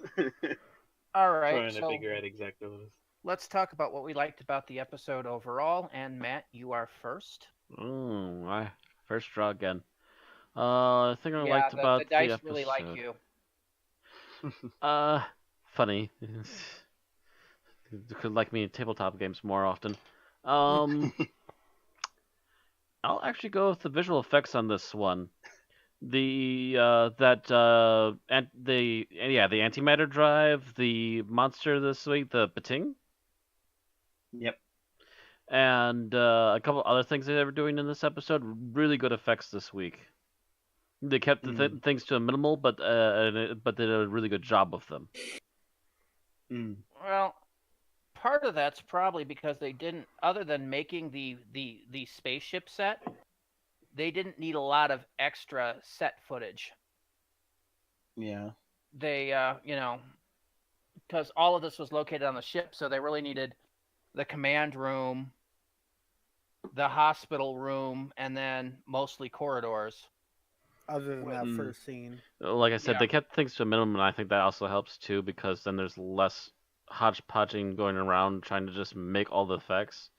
All right, Trying to so figure out exactly what it is. let's talk about what we liked about the episode overall. And Matt, you are first. I first draw again. I think I Yeah, liked about the dice episode. really like you. Funny. Could like me in tabletop games more often. I'll actually go with the visual effects on this one. The antimatter drive, the monster this week, the Pating. Yep. And a couple other things they were doing in this episode. Really good effects this week. They kept the things to a minimal, but did a really good job with them. Well, part of that's probably because they didn't, other than making the spaceship set, they didn't need a lot of extra set footage. Yeah. They, because all of this was located on the ship, so they really needed the command room, the hospital room, and then mostly corridors. Other than that first scene. Like I said, they kept things to a minimum, and I think that also helps too, because then there's less hodgepodging going around trying to just make all the effects.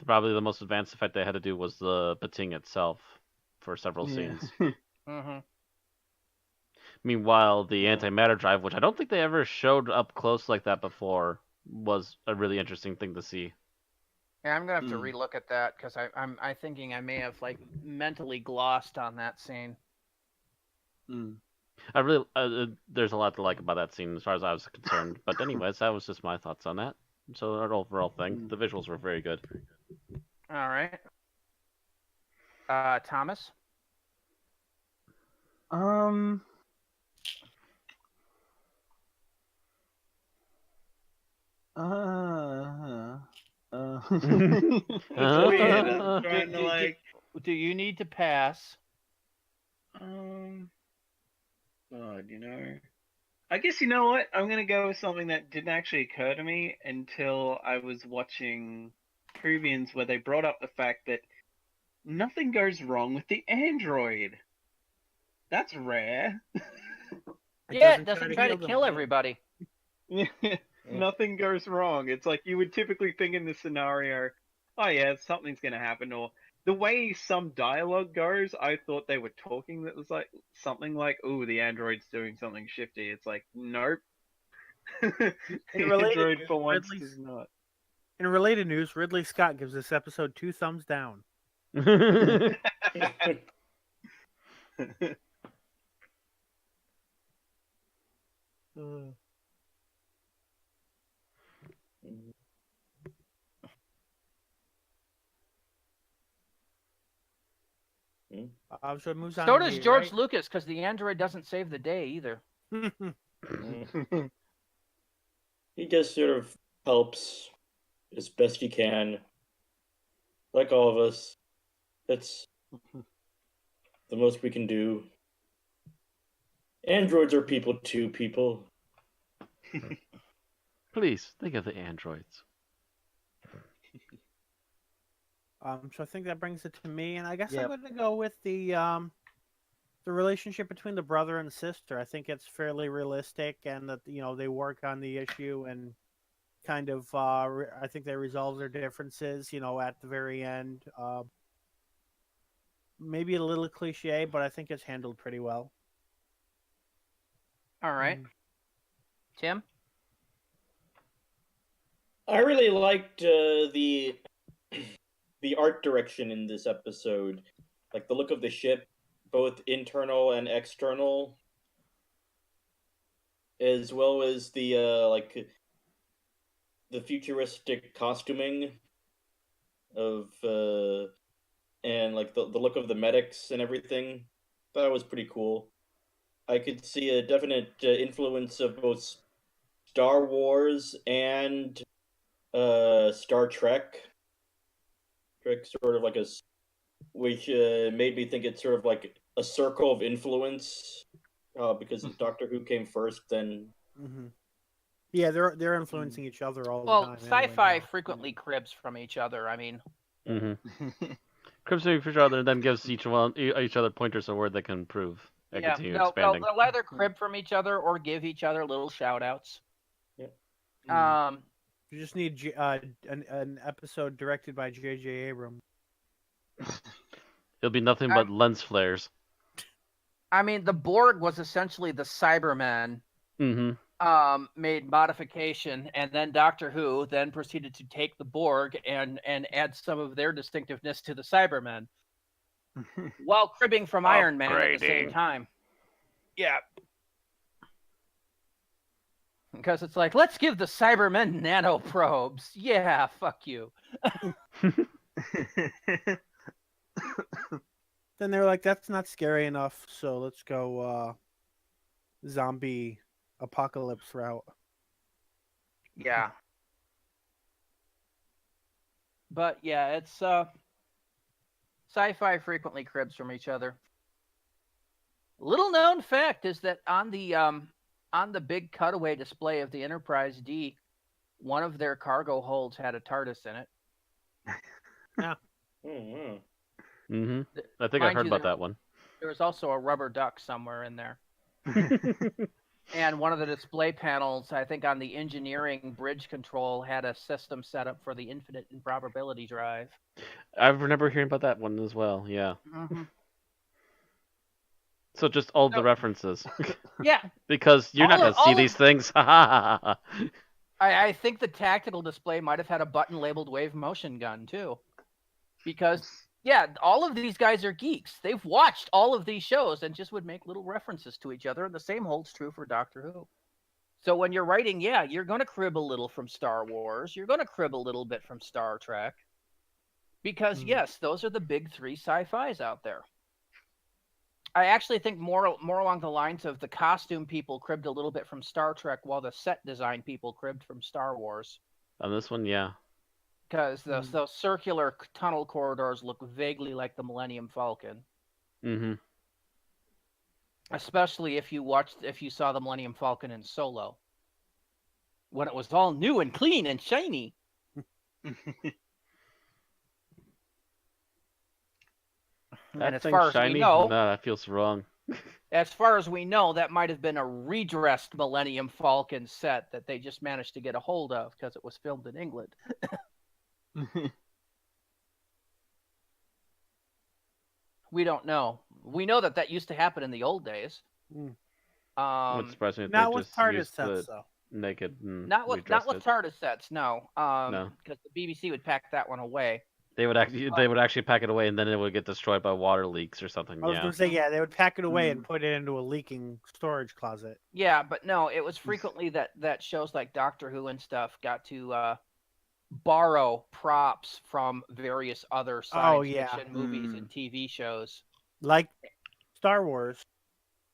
Probably the most advanced effect they had to do was the Pating itself for several scenes. Meanwhile, the antimatter drive, which I don't think they ever showed up close like that before, was a really interesting thing to see. Yeah, I'm gonna have to relook at that because I'm thinking I may have mentally glossed on that scene. I really there's a lot to like about that scene as far as I was concerned. But anyways, that was just my thoughts on that. So our overall thing, the visuals were very good. All right. Thomas? It's weird. I'm trying to do you need to pass? God, I guess you know what? I'm gonna go with something that didn't actually occur to me until I was watching Peruvians, where they brought up the fact that nothing goes wrong with the android. That's rare. Yeah, it doesn't try to kill everybody. Nothing goes wrong. It's like you would typically think in this scenario, oh yeah, something's gonna happen, or the way some dialogue goes, I thought they were talking that was like something like, "Ooh, the android's doing something shifty." It's like, nope. The android for once does not. In related news, Ridley Scott gives this episode 2 thumbs down. So it moves on. So to does me, George right? Lucas, because the android doesn't save the day either. He just sort of helps as best he can. Like all of us. That's the most we can do. Androids are people too, people. Please think of the androids. So I think that brings it to me, and I guess I'm going to go with the relationship between the brother and sister. I think it's fairly realistic, and that they work on the issue and kind of I think they resolve their differences. At the very end. Maybe a little cliche, but I think it's handled pretty well. All right, Tim. I really liked the art direction in this episode, like the look of the ship, both internal and external, as well as the the futuristic costuming of and like the look of the medics and everything. That was pretty cool. I could see a definite influence of both Star Wars and Star Trek. Sort of like which made me think it's sort of like a circle of influence, because Doctor Who came first. Then, yeah, they're influencing each other all the time. Well, sci-fi frequently cribs from each other. I mean, cribs from each other, and then gives each other pointers of where they can improve. They'll either crib from each other or give each other little shout-outs. Yeah. You just need an episode directed by J.J. Abrams. It'll be nothing but lens flares. I mean, the Borg was essentially the Cybermen made modification, and then Doctor Who then proceeded to take the Borg and add some of their distinctiveness to the Cybermen, while cribbing from Iron Man at the same time. Yeah. Because it's like, let's give the Cybermen nanoprobes. Yeah, fuck you. Then they're like, that's not scary enough, so let's go zombie apocalypse route. Yeah. But yeah, it's sci-fi frequently cribs from each other. Little known fact is that on the big cutaway display of the Enterprise D, one of their cargo holds had a TARDIS in it. Yeah. I think I heard about that one. There was also a rubber duck somewhere in there. And one of the display panels, I think on the engineering bridge control, had a system set up for the infinite improbability drive. I remember hearing about that one as well, yeah. So just all the references. Yeah. Because you're not going to see these things. I think the tactical display might have had a button labeled wave motion gun, too. Because, yeah, all of these guys are geeks. They've watched all of these shows and just would make little references to each other. And the same holds true for Doctor Who. So when you're writing, yeah, you're going to crib a little from Star Wars. You're going to crib a little bit from Star Trek. Because, yes, those are the big three sci-fis out there. I actually think more along the lines of the costume people cribbed a little bit from Star Trek, while the set design people cribbed from Star Wars. On this one, yeah. because those circular tunnel corridors look vaguely like the Millennium Falcon. Mm-hmm. Especially if you saw the Millennium Falcon in Solo, when it was all new and clean and shiny. And as far as we know, no, that feels wrong. as far as we know, that might have been a redressed Millennium Falcon set that they just managed to get a hold of because it was filmed in England. We don't know. We know that used to happen in the old days. Wouldn't surprise me if Not they with just TARDIS used the sets, though. naked. Not with TARDIS sets, no. No. Because the BBC would pack that one away. They would actually pack it away, and then it would get destroyed by water leaks or something. I was going to say, yeah, they would pack it away and put it into a leaking storage closet. Yeah, but no, it was frequently that shows like Doctor Who and stuff got to borrow props from various other science fiction movies and TV shows. Like Star Wars.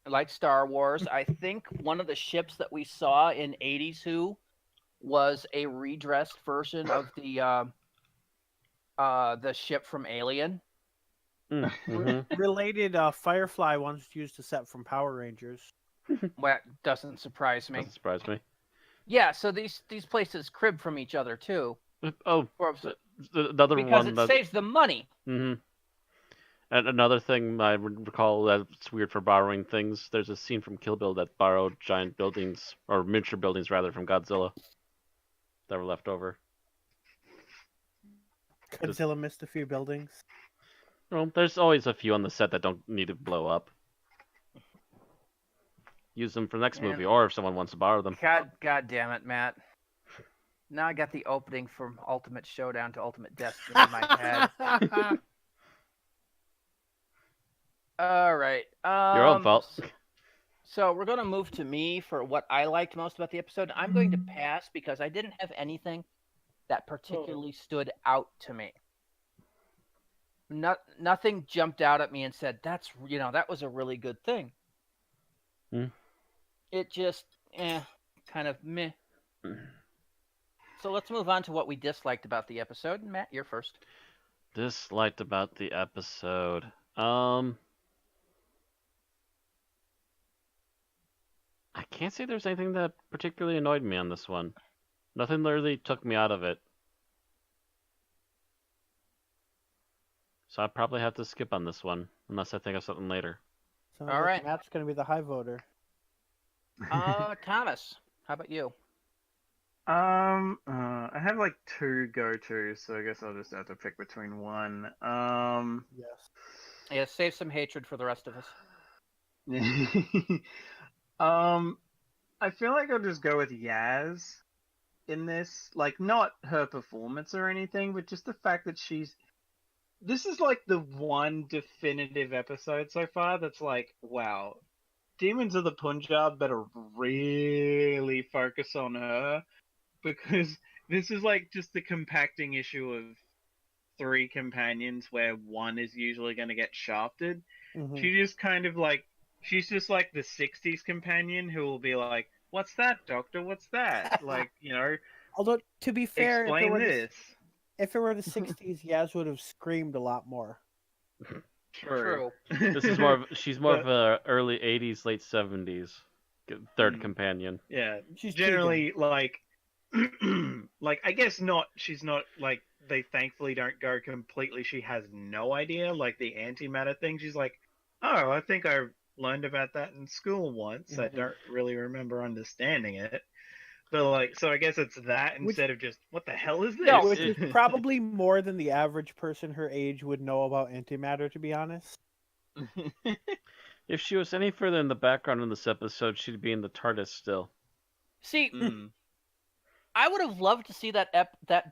I think one of the ships that we saw in 80s Who was a redressed version of the ship from Alien. Mm-hmm. Related, Firefly once used a set from Power Rangers. Well, doesn't surprise me. Doesn't surprise me. Yeah, so these places crib from each other too. Oh, another because one it saves them money. Mm-hmm. And another thing I recall that's weird for borrowing things. There's a scene from Kill Bill that borrowed giant buildings, or miniature buildings rather, from Godzilla that were left over. Godzilla missed a few buildings. Well, there's always a few on the set that don't need to blow up. Use them for the next movie, or if someone wants to borrow them. God damn it, Matt. Now I got the opening from Ultimate Showdown to Ultimate Destiny in my head. All right. Your own fault. So we're going to move to me for what I liked most about the episode. I'm going to pass because I didn't have anything that particularly stood out to me. Nothing jumped out at me and said, that was a really good thing. It just, kind of meh. So let's move on to what we disliked about the episode. Matt, you're first. Disliked about the episode. I can't say there's anything that particularly annoyed me on this one. Nothing really took me out of it. So I probably have to skip on this one, unless I think of something later. So all right. Matt's going to be the high voter. Thomas, how about you? I have like two go-tos, so I guess I'll just have to pick between one. Yes. Yeah, save some hatred for the rest of us. I feel like I'll just go with Yaz in this. Like, not her performance or anything, but just the fact that this is like the one definitive episode so far that's like, wow, Demons of the Punjab better really focus on her, because this is like just the compacting issue of 3 companions where one is usually going to get shafted. Mm-hmm. She just kind of like, she's just like the 60s companion who will be like, what's that, Doctor? What's that? Like, Although, to be fair, explain this. If it were the 60s, Yaz would have screamed a lot more. True. This is she's more of a early 80s, late 70s third companion. Yeah, she's generally like, like, I guess not, she's not like, they thankfully don't go completely, she has no idea, like the antimatter thing, she's like, oh, I think I learned about that in school once. Mm-hmm. I don't really remember understanding it. But like, so I guess it's that instead of just, what the hell is this? Which is probably more than the average person her age would know about antimatter, to be honest. If she was any further in the background in this episode, she'd be in the TARDIS still. See, I would have loved to see that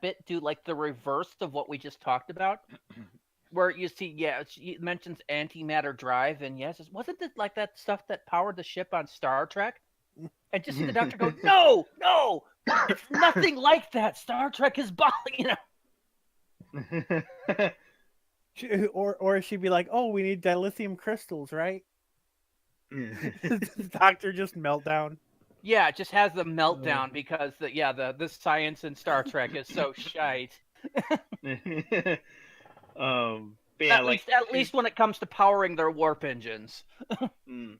bit do like the reverse of what we just talked about. Where you see, she mentions antimatter drive, and wasn't it like that stuff that powered the ship on Star Trek? And just see the Doctor go, no, it's nothing like that. Star Trek is Or she'd be like, oh, we need dilithium crystals, right? The Doctor just meltdown. Yeah, it just has the meltdown because the science in Star Trek is so shite. But yeah, At like least, at least when it comes to powering their warp engines. mm,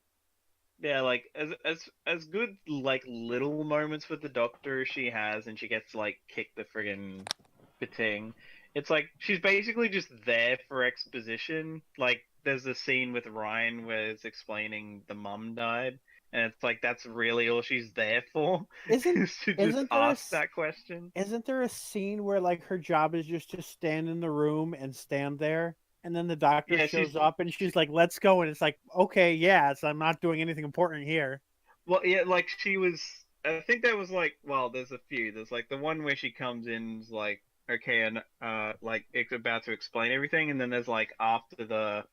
yeah, like as good like little moments with the Doctor as she has, and she gets to, like kick the friggin' Bating. It's like she's basically just there for exposition. Like there's a scene with Ryan where it's explaining the mum died, and it's like that's really all she's there for, Isn't is to just isn't there a ask that question. isn't there a scene where like her job is just to stand in the room and stand there, and then the doctor Yeah, shows up and she's like, "Let's go," and it's like, "Okay, yeah, so I'm not doing anything important here." well, yeah, like she was. I think that was like, well, there's a few. There's like the one where she comes in's like, okay, and like it's about to explain everything, and then there's like after the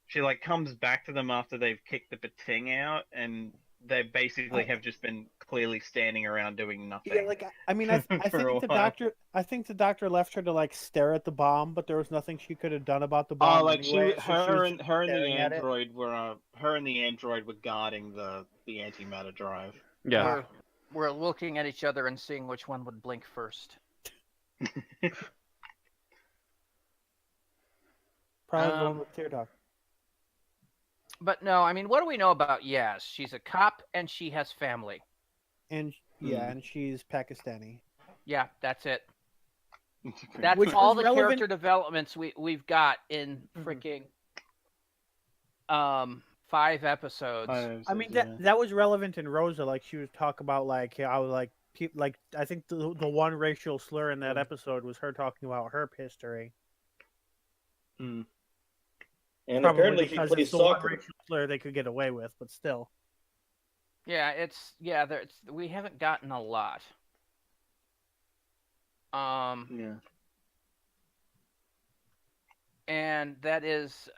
she like comes back to them after they've kicked the Bating out, and they basically have just been clearly standing around doing nothing. Yeah, like I mean, I for a think the while. doctor left her to like stare at the bomb, but there was nothing she could have done about the bomb Like anyway. So she was her and the staring at it. android were her and the android were guarding the antimatter drive. Yeah. We're looking at each other and seeing which one would blink first. Probably the one with Tear Duct. But no, I mean, what do we know about Yaz? She's a cop and she has family. And and she's Pakistani. Yeah, that's it. That's Which all was the relevant- character developments we've got in freaking 5 episodes. I mean that was relevant in Rosa. Like she was talk about like how like I think the one racial slur in that episode was her talking about her history. And Probably apparently she because plays it's the one soccer. racial slur they could get away with, but still. Yeah, we haven't gotten a lot. Yeah. And that is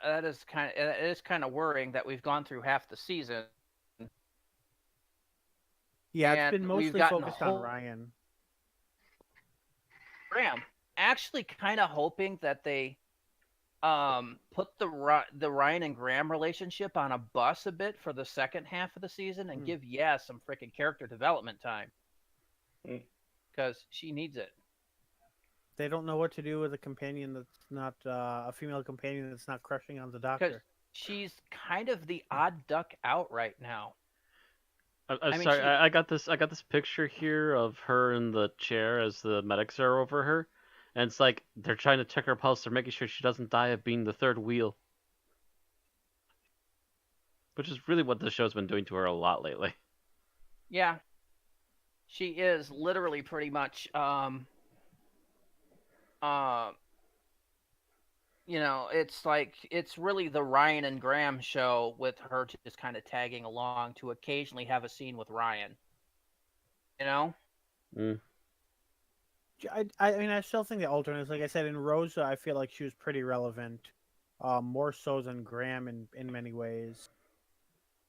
kind of worrying that we've gone through half the season. Yeah, And it's been we've mostly gotten a focused whole- on Ryan. Graham, actually kind of hoping that they put the Ryan and Graham relationship on a bus a bit for the second half of the season and give Yaz some freaking character development time. Because she needs it. They don't know what to do with a companion that's not a female companion that's not crushing on the doctor. She's kind of the odd duck out right now. I'm mean, sorry. she- I got this picture here of her in the chair as the medics are over her, and it's like they're trying to check her pulse. They're making sure she doesn't die of being the third wheel, which is really what the show's been doing to her a lot lately. Yeah. She is literally pretty much it's like it's really the Ryan and Graham show with her just kind of tagging along to occasionally have a scene with Ryan. You know? I mean, I still think the alternates, like I said, in Rosa, I feel like she was pretty relevant, more so than Graham in many ways.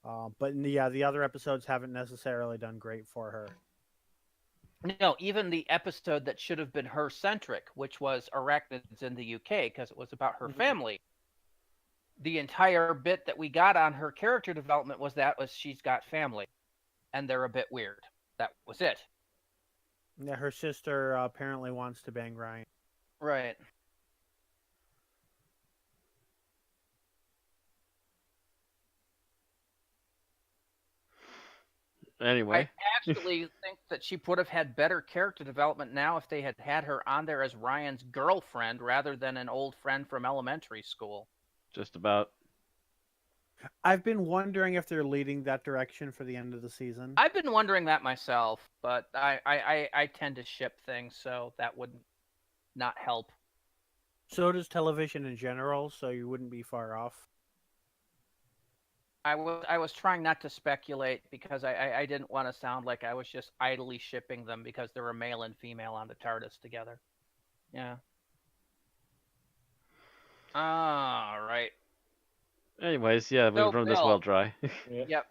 But the other episodes haven't necessarily done great for her. No, even the episode that should have been her centric, which was Arachnids in the UK, because it was about her family. The entire bit that we got on her character development was she's got family, and they're a bit weird. That was it. Yeah, her sister apparently wants to bang Ryan. Right. Anyway, I actually think that she would have had better character development now if they had her on there as Ryan's girlfriend rather than an old friend from elementary school. just about. I've been wondering if they're leading that direction for the end of the season. I've been wondering that myself, but I tend to ship things, so that would not help. So does television in general, so you wouldn't be far off. I was trying not to speculate because I didn't want to sound like I was just idly shipping them because they were male and female on the TARDIS together. Yeah. All right. Anyways, yeah, we've run this Bill. well dry. Yep.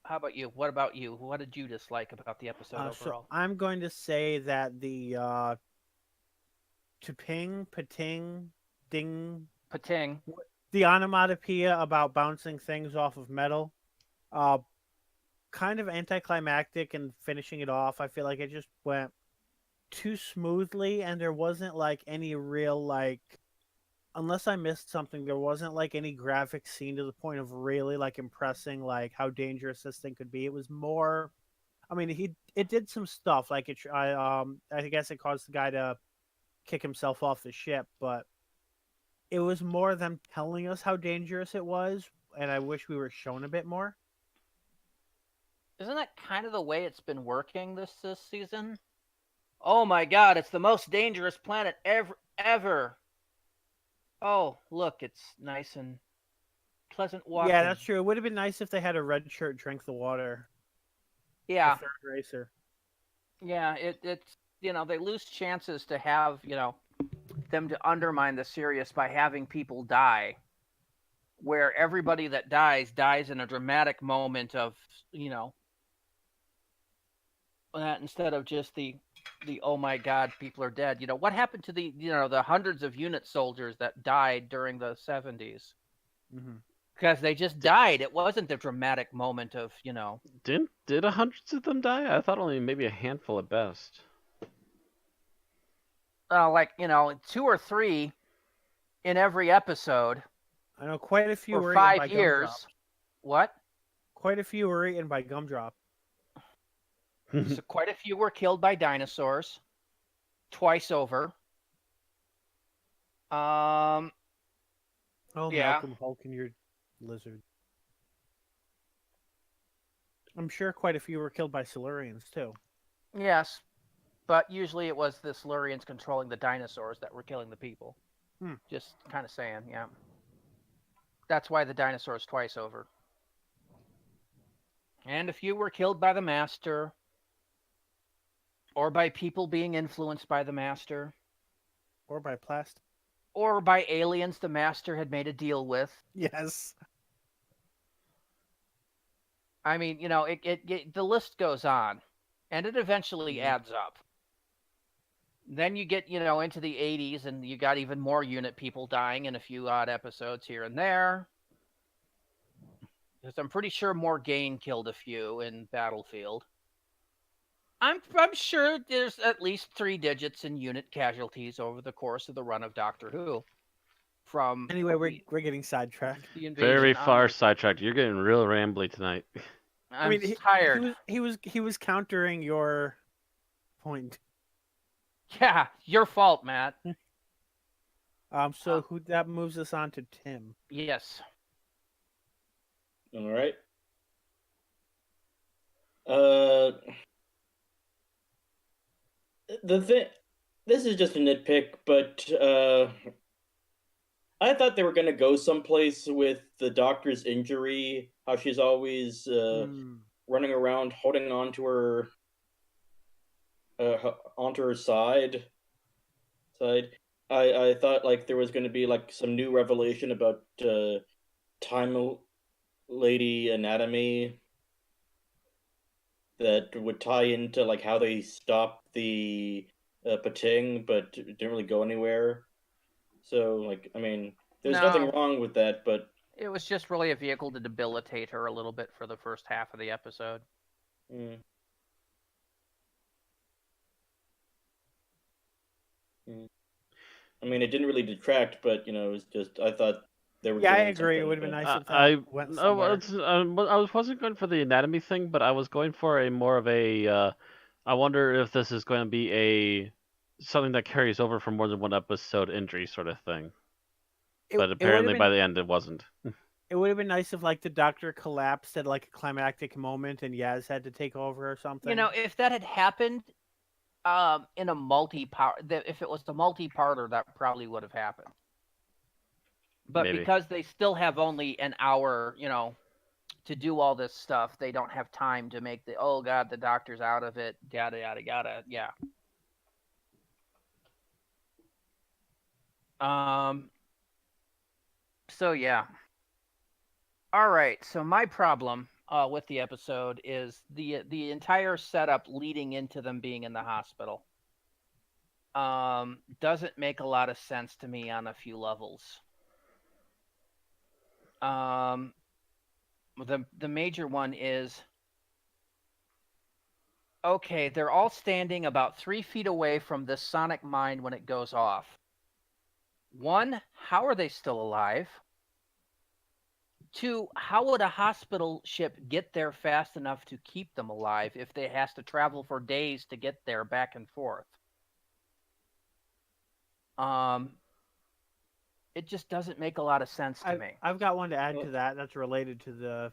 How about you? What about you? What did you dislike about the episode overall? So I'm going to say that the Tuping, Pating, Ding, Pating. the onomatopoeia about bouncing things off of metal, kind of anticlimactic and finishing it off. I feel like it just went too smoothly, and there wasn't like any real like, unless I missed something, there wasn't like any graphic scene to the point of really like impressing like how dangerous this thing could be. It was more, I mean, it did some stuff like I guess it caused the guy to kick himself off the ship, but it was more them telling us how dangerous it was, and I wish we were shown a bit more. Isn't that kind of the way it's been working this season? Oh my god, it's the most dangerous planet ever. Oh, look, it's nice and pleasant walking. Yeah, that's true. It would have been nice if they had a red shirt drink the water. Yeah. The third racer. Yeah, it's they lose chances to have, them to undermine the series by having people die. Where everybody that dies in a dramatic moment of, that instead of just the oh my god, people are dead. What happened to the hundreds of unit soldiers that died during the 70s? Mm-hmm. Because they just died. It wasn't the dramatic moment of, Did hundreds of them die? I thought only maybe a handful at best. like, 2 or 3 in every episode. I know quite a few for were 5 eaten by years. Gumdrop. What? Quite a few were eaten by Gumdrop. So quite a few were killed by dinosaurs. Twice over. Oh, yeah. Malcolm Hulk and your lizard. I'm sure quite a few were killed by Silurians, too. Yes. But usually it was the Silurians controlling the dinosaurs that were killing the people. Just kind of saying, yeah. That's why the dinosaurs twice over. And a few were killed by the Master. Or by people being influenced by the Master. Or by plastic. Or by aliens the Master had made a deal with. Yes. I mean, the list goes on. And it eventually adds up. Then you get, into the 80s, and you got even more unit people dying in a few odd episodes here and there. Because I'm pretty sure Morgaine killed a few in Battlefield. I'm sure there's at least 3 digits in unit casualties over the course of the run of Doctor Who. Anyway, we're getting sidetracked. Very far sidetracked. You're getting real rambly tonight. I'm tired. He was countering your point. Yeah, your fault, Matt. So that moves us on to Tim. Yes. All right. This is just a nitpick, but I thought they were going to go someplace with the Doctor's injury, how she's always running around holding onto her side. I thought like there was going to be like some new revelation about Time Lady anatomy that would tie into like how they stopped the Pating, but it didn't really go anywhere. So like, I mean, there's nothing wrong with that, but it was just really a vehicle to debilitate her a little bit for the first half of the episode. I mean, it didn't really detract, but it was just I thought they were. Yeah, I agree. It would have been nice if that went somewhere. I wasn't going for the anatomy thing, but I was going for a more of a. I wonder if this is going to be something that carries over for more than one episode injury sort of thing. But apparently by the end it wasn't. It would have been nice if like the Doctor collapsed at like a climactic moment and Yaz had to take over or something. If that had happened in a multi-part, if it was the multi-parter, that probably would have happened. But Maybe. Because they still have only an hour, to do all this stuff, they don't have time to make oh god, the Doctor's out of it, yada yada yada. Yeah. So yeah. All right. So my problem with the episode is the entire setup leading into them being in the hospital. Doesn't make a lot of sense to me on a few levels. The major one is okay, they're all standing about 3 feet away from this sonic mine when it goes off. One, how are they still alive? Two, how would a hospital ship get there fast enough to keep them alive if they has to travel for days to get there back and forth? It just doesn't make a lot of sense to me. I've got one to add to that. That's related to the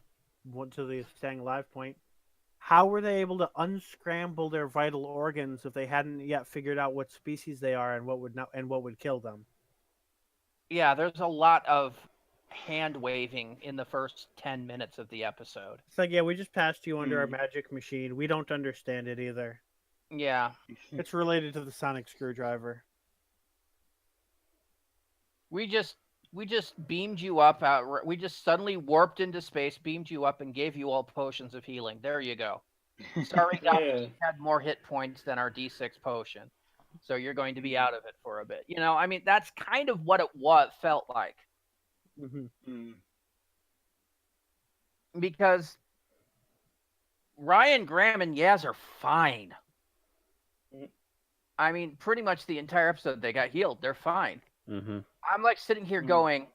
staying alive point. How were they able to unscramble their vital organs if they hadn't yet figured out what species they are and what would kill them? Yeah, there's a lot of hand waving in the first 10 minutes of the episode. It's like, yeah, we just passed you under our magic machine. We don't understand it either. Yeah. It's related to the sonic screwdriver. We just beamed you up out. We just suddenly warped into space, beamed you up, and gave you all potions of healing. There you go. Sorry, doctor, you had more hit points than our D6 potion, so you're going to be out of it for a bit. You know, I mean, that's kind of what it felt like. Mm-hmm. Because Ryan, Graham, and Yaz are fine. I mean, pretty much the entire episode they got healed. They're fine. Mm-hmm. I'm like sitting here going,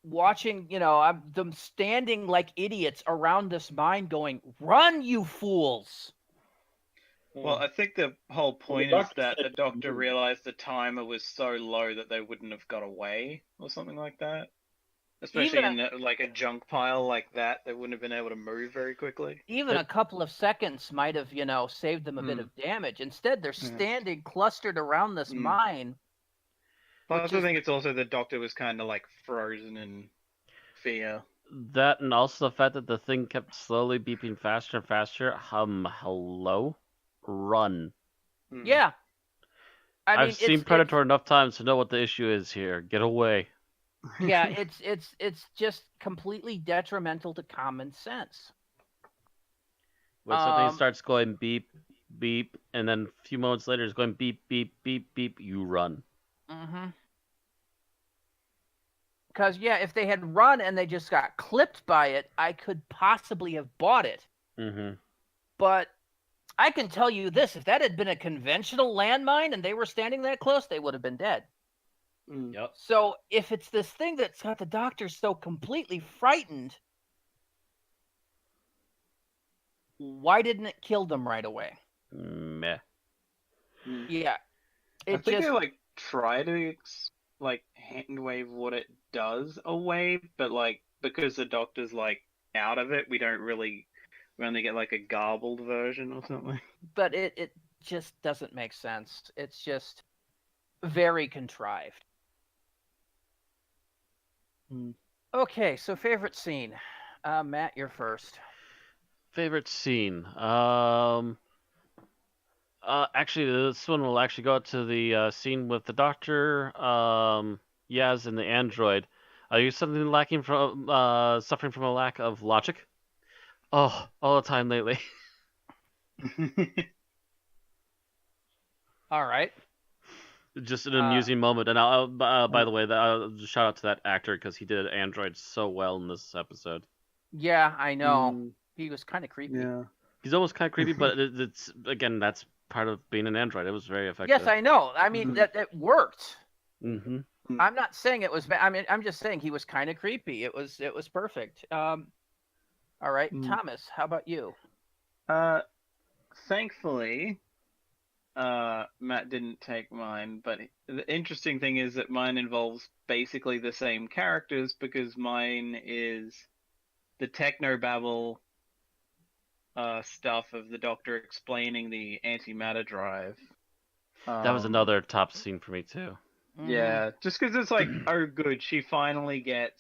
watching, I'm them standing like idiots around this mine going, run, you fools. Well, I think the whole point is that the doctor realized the timer was so low that they wouldn't have got away or something like that. Especially in a junk pile like that, they wouldn't have been able to move very quickly. Even a couple of seconds might have, saved them a bit of damage. Instead, they're standing clustered around this mine. Plus, I think it's also the doctor was kind of like frozen in fear. That, and also the fact that the thing kept slowly beeping faster and faster. Hello? Run. Yeah. I've seen Predator enough times to know what the issue is here. Get away. Yeah, it's just completely detrimental to common sense. When something starts going beep, beep, and then a few moments later it's going beep, beep, beep, beep, you run. Mm-hmm. Because, if they had run and they just got clipped by it, I could possibly have bought it. Mm-hmm. But I can tell you this, if that had been a conventional landmine and they were standing that close, they would have been dead. Yep. So if it's this thing that's got the doctor so completely frightened, why didn't it kill them right away? Meh. Yeah. I think they try to hand wave what it does away, but because the doctor's out of it, we only get a garbled version or something. But it just doesn't make sense. It's just very contrived. Okay, so favorite scene. Matt, you're first. Favorite scene. Actually, this one will actually go out to the scene with the doctor, Yaz, and the android. Are you something lacking from suffering from a lack of logic? Oh, all the time lately. All right. Just an amusing moment, and I'll by the way, I'll just shout out to that actor because he did Android so well in this episode. Yeah, I know. He was kind of creepy. Yeah. He's almost kind of creepy, but it's again, that's part of being an android. It was very effective. Yes, I know. I mean, that worked. Mm-hmm. I'm not saying it was bad. I mean, I'm just saying he was kind of creepy. It was perfect. All right, Thomas, how about you? Thankfully, Matt didn't take mine, but the interesting thing is that mine involves basically the same characters because mine is the technobabble stuff of the doctor explaining the antimatter drive. That was another top scene for me too. Yeah, just because it's oh good, we finally get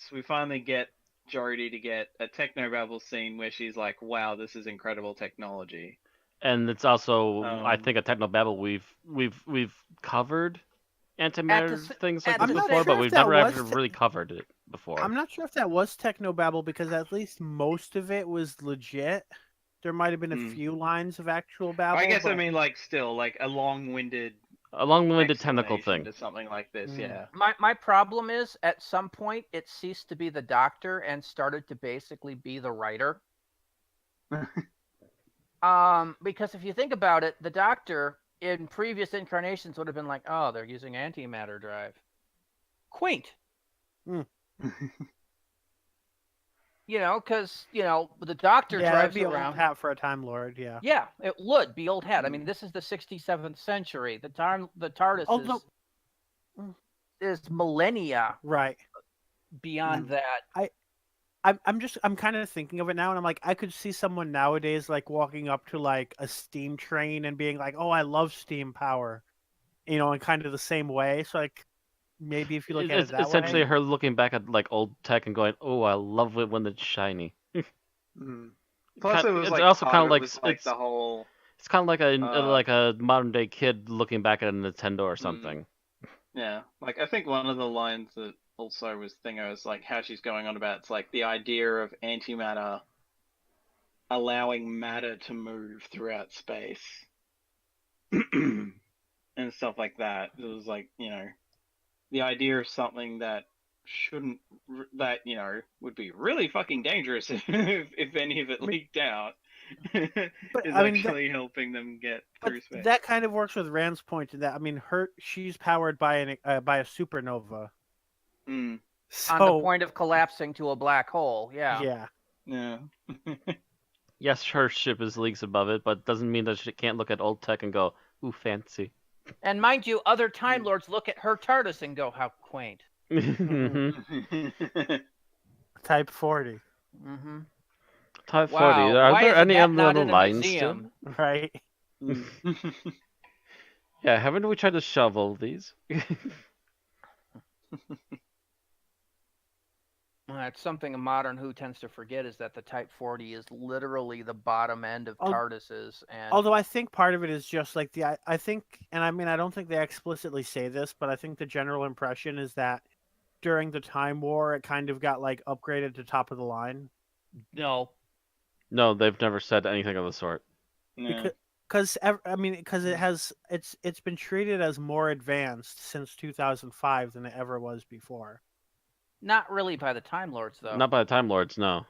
Jodie to get a technobabble scene where she's like, wow, this is incredible technology. And it's also, I think, a technobabble we've covered antimatter things like this before, but we've never ever really covered it before. I'm not sure if that was technobabble because at least most of it was legit. There might have been a few lines of actual babble. I guess I mean still a long-winded technical thing to something like this. Yeah. My problem is at some point it ceased to be the doctor and started to basically be the writer. Because if you think about it, the Doctor in previous incarnations would have been like, oh, they're using antimatter drive. Quaint. Because, the Doctor Yeah, that'd drives be old around. hat for a Time Lord. Yeah. Yeah, it would be old hat. I mean, this is the 67th century. The TARDIS is millennia Right. beyond that. I'm kind of thinking of it now, and I'm like, I could see someone nowadays like walking up to like a steam train and being like, "Oh, I love steam power," in kind of the same way. So like, maybe if you look at it It's that essentially way, her looking back at like old tech and going, "Oh, I love it when it's shiny." Plus, it was It's like also part kind of of it like was like the whole. It's kind of like a modern day kid looking back at a Nintendo or something. Yeah, like I think one of the lines that also was thingo is like how she's going on about it's like the idea of antimatter allowing matter to move throughout space and stuff like that. It was like, the idea of something that shouldn't that would be really fucking dangerous if any of it leaked out but is I mean, actually helping them get through space. that kind of works with Rand's point in that I mean, she's powered by a supernova. So, on the point of collapsing to a black hole. Yeah. Yeah. Yes, her ship is leaks above it, but doesn't mean that she can't look at old tech and go, "Ooh, fancy." And mind you, other Time Lords look at her TARDIS and go, "How quaint." Type 40. Mm-hmm. Type 40. Wow, Are why there isn't any that other not in a lines museum? still? Right. Yeah, haven't we tried to shovel these? It's something a modern Who tends to forget is that the Type 40 is literally the bottom end of TARDISes. And although I think part of it is just like I think, and I mean, I don't think they explicitly say this, but I think the general impression is that during the Time War, it kind of got like upgraded to top of the line. no, they've never said anything of the sort. Yeah. Because it's been treated as more advanced since 2005 than it ever was before. not really by the Time Lords though. Not by the Time Lords, no.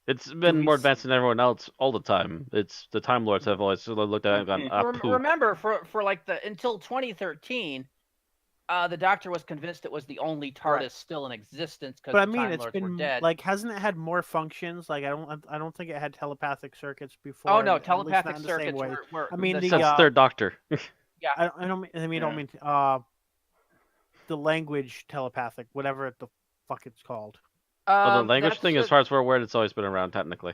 It's been more advanced than everyone else all the time. It's the Time Lords have always sort of looked at it and gone, ah, poop. Remember, for like until 2013, the Doctor was convinced it was the only TARDIS still in existence because the Time Lords were dead. Like, hasn't it had more functions? Like, I don't think it had telepathic circuits before. Oh no, telepathic circuits were. I mean, since Third Doctor. Yeah. I don't mean the language telepathic, whatever the fuck it's called. The language thing, as far as we're aware, it's always been around technically.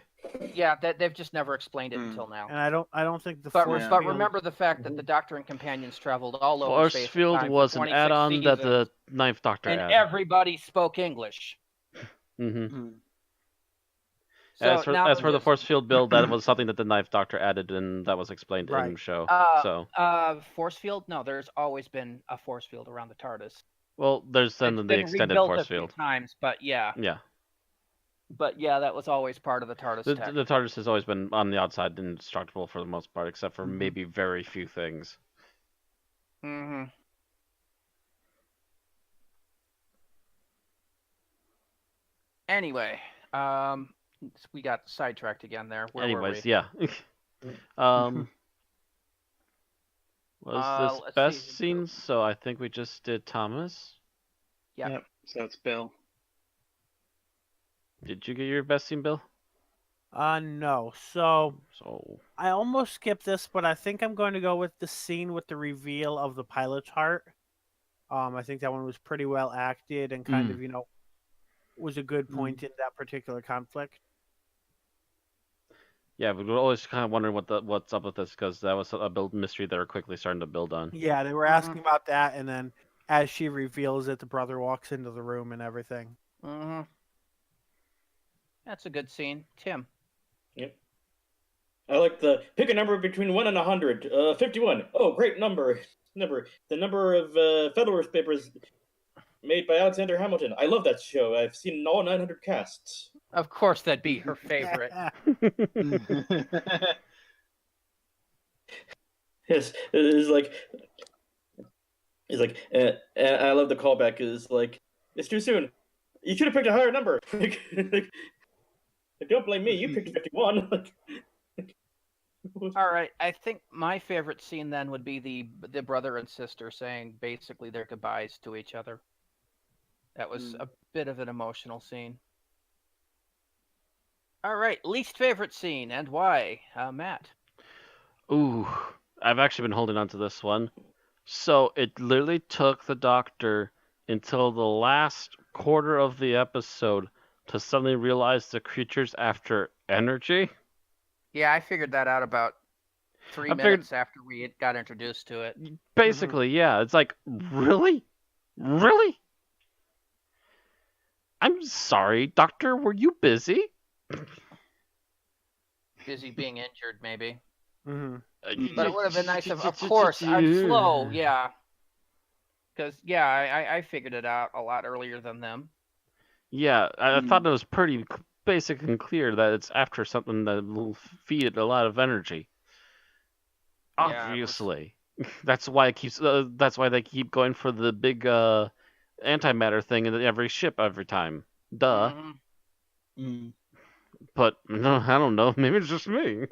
Yeah, they've just never explained it until now. And I don't think the But remember the fact that the Doctor and companions traveled all over space. Force field was an add-on that the Ninth Doctor and added. Everybody spoke English. Mm-hmm. So as for the force field build, that was something that the Ninth Doctor added, and that was explained in the show. Force field? No, there's always been a force field around the TARDIS. Well, there's then the extended force field. Times, but yeah. Yeah. But yeah, that was always part of the TARDIS tech. The TARDIS has always been on the outside indestructible for the most part, except for maybe very few things. Mm-hmm. Anyway, we got sidetracked again there. Where were we? Yeah. Was this best scenes? So I think we just did Thomas. Yep. So it's Bill. Did you get your best scene, Bill? No. So I almost skipped this, but I think I'm going to go with the scene with the reveal of the pilot's heart. I think that one was pretty well acted and kind of, was a good point in that particular conflict. Yeah, but we're always kind of wondering what's up with this, because that was a build mystery they were quickly starting to build on. Yeah, they were asking about that, and then as she reveals it, the brother walks into the room and everything. Mm-hmm. That's a good scene. Tim. Yep. I like the pick a number between 1 and 100. 51. Oh, great number. The number of Federalist papers made by Alexander Hamilton. I love that show. I've seen all 900 casts. Of course, that'd be her favorite. Yes, it's like, I love the callback. It's like, it's too soon. You should have picked a higher number. Don't blame me. You picked 51. All right, I think my favorite scene then would be the brother and sister saying basically their goodbyes to each other. That was a bit of an emotional scene. All right, least favorite scene and why, Matt? Ooh, I've actually been holding on to this one. So it literally took the Doctor until the last quarter of the episode to suddenly realize the creature's after energy. Yeah, I figured that out about three I figured minutes after we got introduced to it. basically, yeah. It's like, really? Really? I'm sorry, Doctor, were you busy? Busy being injured, maybe. Mm-hmm. But it would have been nice of course, I'm slow, yeah. Because, yeah, I figured it out a lot earlier than them. Yeah, I thought it was pretty basic and clear that it's after something that will feed it a lot of energy. Yeah, it was- Obviously, that's why it keeps. That's why they keep going for the big antimatter thing in every ship every time. Duh. Mhm. Mm. But no, I don't know. Maybe it's just me.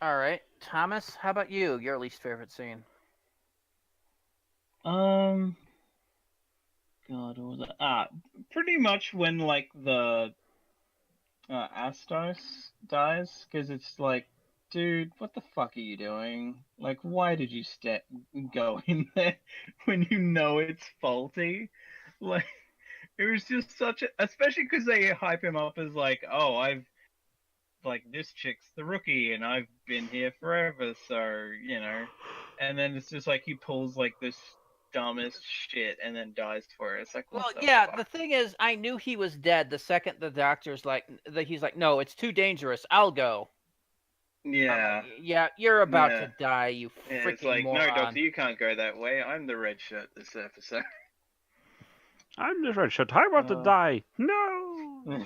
All right, Thomas, how about you? Your least favorite scene? God, what was it? Pretty much when like the Astos dies, because it's like, dude, what the fuck are you doing? Like, why did you go in there when you know it's faulty? Like, it was just such a, especially because they hype him up as like, oh, like this chick's the rookie and I've been here forever, so and then it's just like he pulls like this dumbest shit and then dies for it. It's like, what Well, the yeah, fuck? the thing is, I knew he was dead the second the doctor's like, he's like, no, it's too dangerous. I'll go. Yeah. Yeah, you're about Yeah. to die, you Yeah, it's freaking like, no, moron. Doctor, you can't go that way. I'm the red shirt this episode. I'm the red shirt. I'm about to die. No.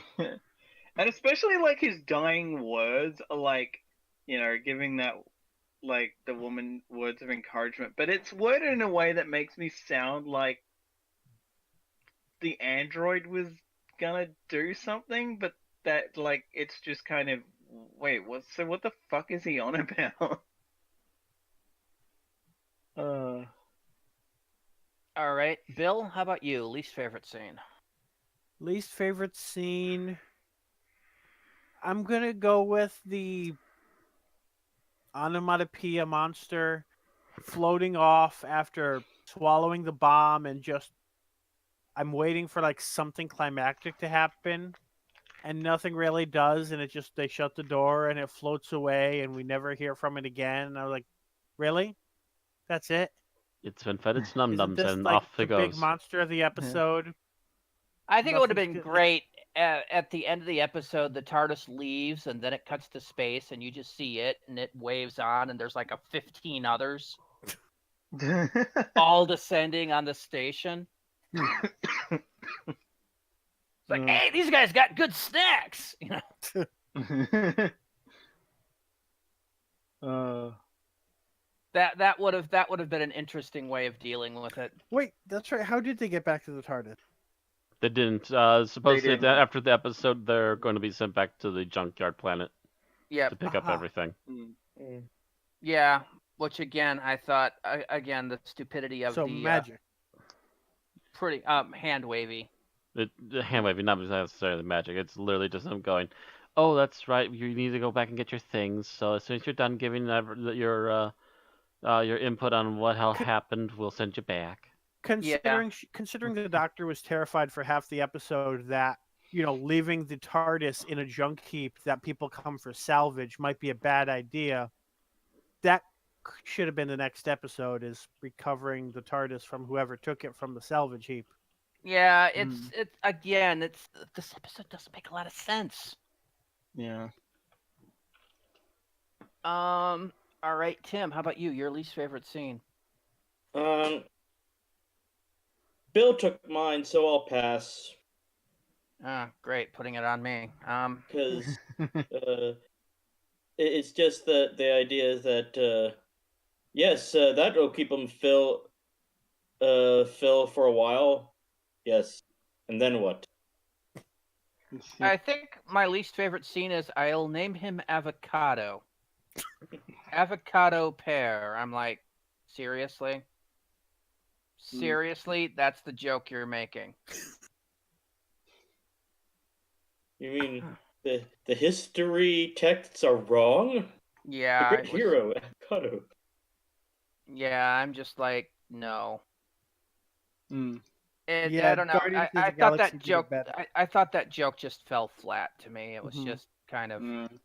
And especially like his dying words are like, giving that like the woman words of encouragement, but it's worded in a way that makes me sound like the android was gonna do something, but that like it's just kind of wait, what the fuck is he on about? All right, Bill, how about you? Least favorite scene? Least favorite scene. I'm gonna go with the onomatopoeia monster floating off after swallowing the bomb and just I'm waiting for like something climactic to happen and nothing really does and they shut the door and it floats away and we never hear from it again. And I was like, really? That's it? It's been fed its num Isn't nums this and like off the it big goes. monster of the episode? I think it would have Nothing's been good. great at the end of the episode. The TARDIS leaves, and then it cuts to space, and you just see it, and it waves on, and there's like 15 others all descending on the station. It's like, hey, these guys got good snacks, That would have been an interesting way of dealing with it. Wait, that's right. How did they get back to the TARDIS? They didn't. Supposedly, didn't. after the episode, they're going to be sent back to the junkyard planet Yep. to pick up everything. Yeah. Which again, I thought again the stupidity of So the magic. pretty hand wavy. The hand waving, not necessarily magic. It's literally just them going, "Oh, that's right. You need to go back and get your things. So as soon as you're done giving your input on what hell happened, we'll send you back." Considering the Doctor was terrified for half the episode that leaving the TARDIS in a junk heap that people come for salvage might be a bad idea. That should have been the next episode, is recovering the TARDIS from whoever took it from the salvage heap. Yeah, it's this episode doesn't make a lot of sense. Yeah. All right, Tim, how about you? Your least favorite scene? Bill took mine, so I'll pass. Ah, great, putting it on me. Because it's just that the idea is that yes, that will keep him Phil for a while. Yes, and then what? I think my least favorite scene is I'll name him Avocado. Avocado pear. I'm like, seriously? Seriously? That's the joke you're making. You mean the history texts are wrong? The Yeah, great it was. hero, Avocado. Yeah, I'm just like, no. Mm. Yeah, I don't know. Guardians of I the thought Galaxy that did it joke. better. I thought that joke just fell flat to me. It was Mhm. just kind of. Mm.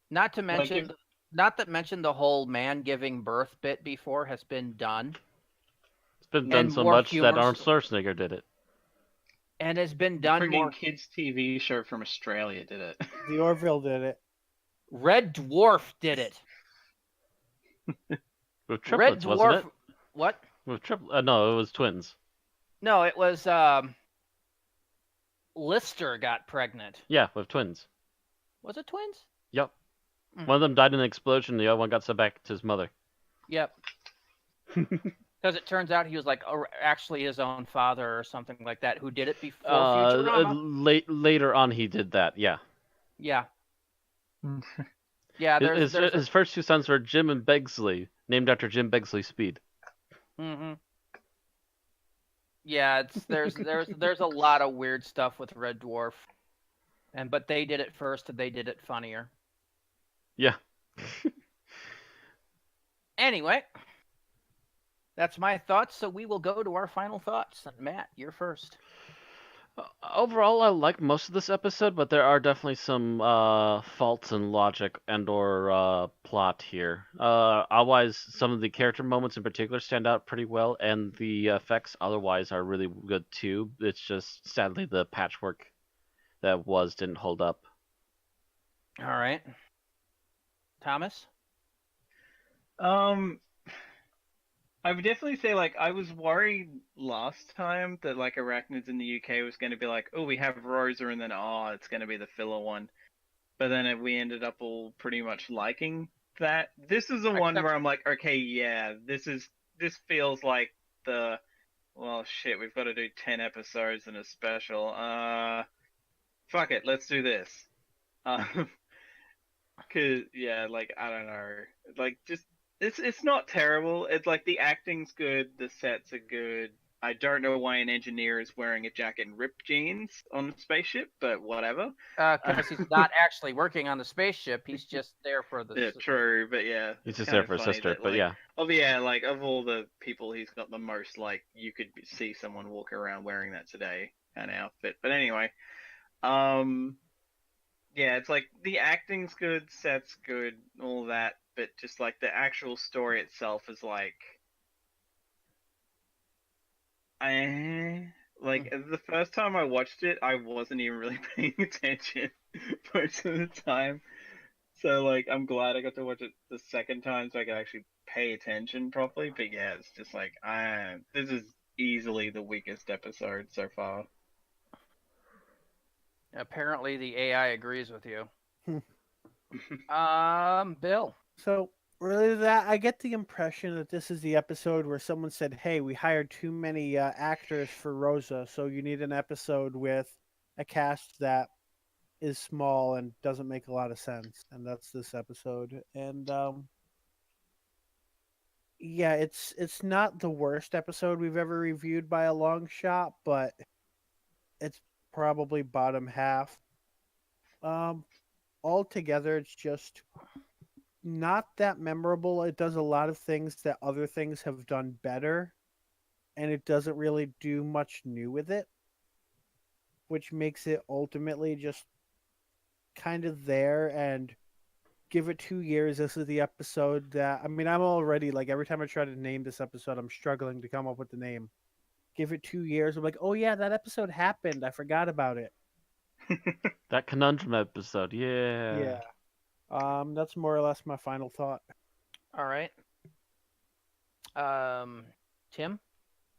Not to Like mention, not that mention the whole man giving birth bit before has been done It's been and done so more much that Arnold humorous Schwarzenegger did it. and has been the done friggin' more. kids TV show from Australia did it. The Orville did it. Red Dwarf did it. With Red triplets, wasn't Dwarf. it? What? With no, it was twins. No, it was Lister got pregnant. Yeah, with twins. Was it twins? Yep. Mm. One of them died in an explosion. The other one got sent back to his mother. Yep. Because it turns out he was like actually his own father or something like that who did it before Futurama. Later on, he did that. Yeah. Yeah. Yeah. There's His first two sons were Jim and Begsley, named after Jim Begsley Speed. Mm-hmm. Yeah, there's a lot of weird stuff with Red Dwarf, but they did it first and they did it funnier. Yeah. Anyway, that's my thoughts. So we will go to our final thoughts. Matt, you're first. Overall, I like most of this episode, but there are definitely some faults in logic and/or plot here. Otherwise, some of the character moments in particular stand out pretty well, and the effects otherwise are really good too. It's just sadly the patchwork that didn't hold up. All right, Thomas. I would definitely say, like, I was worried last time that, like, Arachnids in the UK was going to be like, oh, we have Rosa, and then, oh, it's going to be the filler one. But then we ended up all pretty much liking that. This is the one where I'm like, okay, yeah, this feels like well, shit, we've got to do 10 episodes and a special. Fuck it, let's do this. Cause, yeah, like, I don't know. Like, just, it's not terrible. It's like the acting's good, the sets are good. I don't know why an engineer is wearing a jacket and ripped jeans on a spaceship, but whatever. Because he's not actually working on the spaceship. He's just there for the. Yeah, true, but yeah. He's just kind there of for his funny sister, that, but like, yeah. Oh yeah, like of all the people, he's got the most. Like you could see someone walk around wearing that today, kind of outfit. But anyway, yeah, it's like the acting's good, set's good, all that, but just like the actual story itself is like, the first time I watched it, I wasn't even really paying attention most of the time. So like, I'm glad I got to watch it the second time so I could actually pay attention properly. But yeah, it's just like, this is easily the weakest episode so far. Apparently, the AI agrees with you. Bill. So really, that I get the impression that this is the episode where someone said, "Hey, we hired too many actors for Rosa, so you need an episode with a cast that is small and doesn't make a lot of sense." And that's this episode. And yeah, it's not the worst episode we've ever reviewed by a long shot, but it's probably bottom half. Altogether, it's just not that memorable. It does a lot of things that other things have done better, and it doesn't really do much new with it, which makes it ultimately just kind of there. And give it 2 years, this is the episode that, I mean, I'm already like, every time I try to name this episode, I'm struggling to come up with the name. Give it 2 years, I'm like, oh yeah, that episode happened, I forgot about it. That Conundrum episode, yeah. That's more or less my final thought. All right. Tim.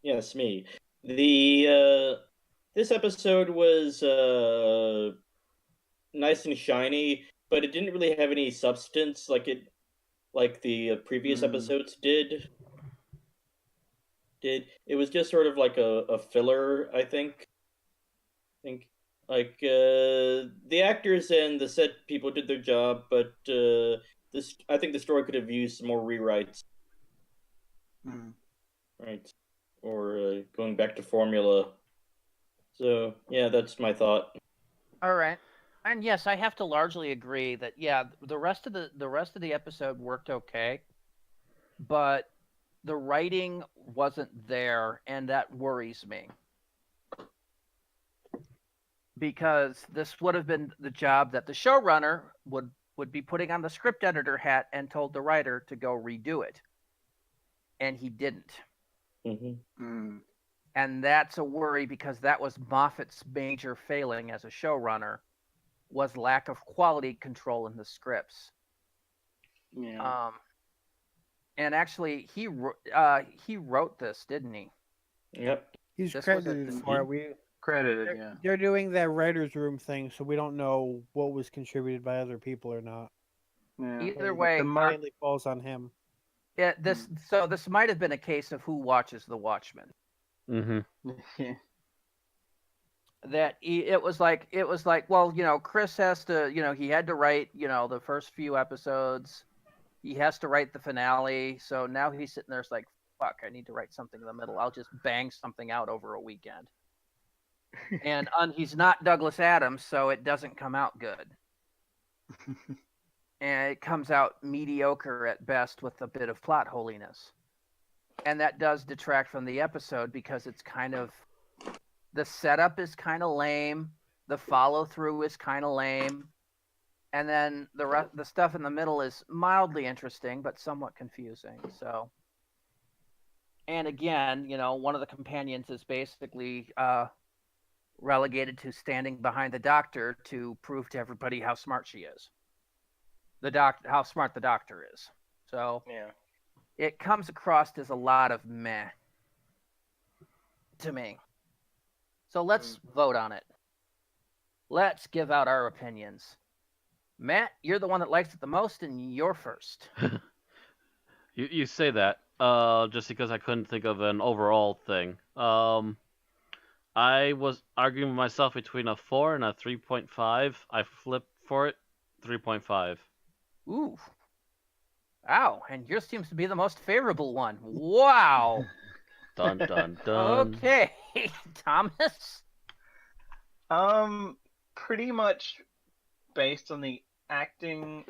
Yes, me. This episode was nice and shiny, but it didn't really have any substance like the previous episodes did. It was just sort of like a filler, I think. think the actors and the set people did their job, but this I think the story could have used some more rewrites, right? Or going back to formula. So yeah, that's my thought. All right. And yes, I have to largely agree that the rest of the episode worked okay, but the writing wasn't there, and that worries me. Because this would have been the job that the showrunner would be putting on the script editor hat and told the writer to go redo it. And he didn't. Mm-hmm. And that's a worry because that was Moffat's major failing as a showrunner, was lack of quality control in the scripts. Yeah. And actually, he wrote this, didn't he? Yep. He's This was credited a- for it. Credited, yeah. They're doing that writers' room thing, so we don't know what was contributed by other people or not. Yeah. Either way, The mark. Mainly falls on him. this might have been a case of who watches the Watchmen. Mm-hmm. Yeah. That it was like, well, Chris has to, he had to write, the first few episodes. He has to write the finale. So now he's sitting there, it's like, fuck, I need to write something in the middle. I'll just bang something out over a weekend. And he's not Douglas Adams, so it doesn't come out good. And it comes out mediocre at best with a bit of plot holiness. And that does detract from the episode because it's kind of, the setup is kind of lame, the follow through is kind of lame, and then the stuff in the middle is mildly interesting but somewhat confusing. So, and again, one of the companions is basically relegated to standing behind the doctor to prove to everybody how smart she is. How smart the doctor is. So Yeah. it comes across as a lot of meh to me. So let's vote on it. Let's give out our opinions. Matt, you're the one that likes it the most, and you're first. You say that just because I couldn't think of an overall thing. I was arguing with myself between a 4 and a 3.5. I flipped for it, 3.5. Ooh. Wow, and yours seems to be the most favorable one. Wow. Dun dun dun. Okay, Thomas. Pretty much based on the acting,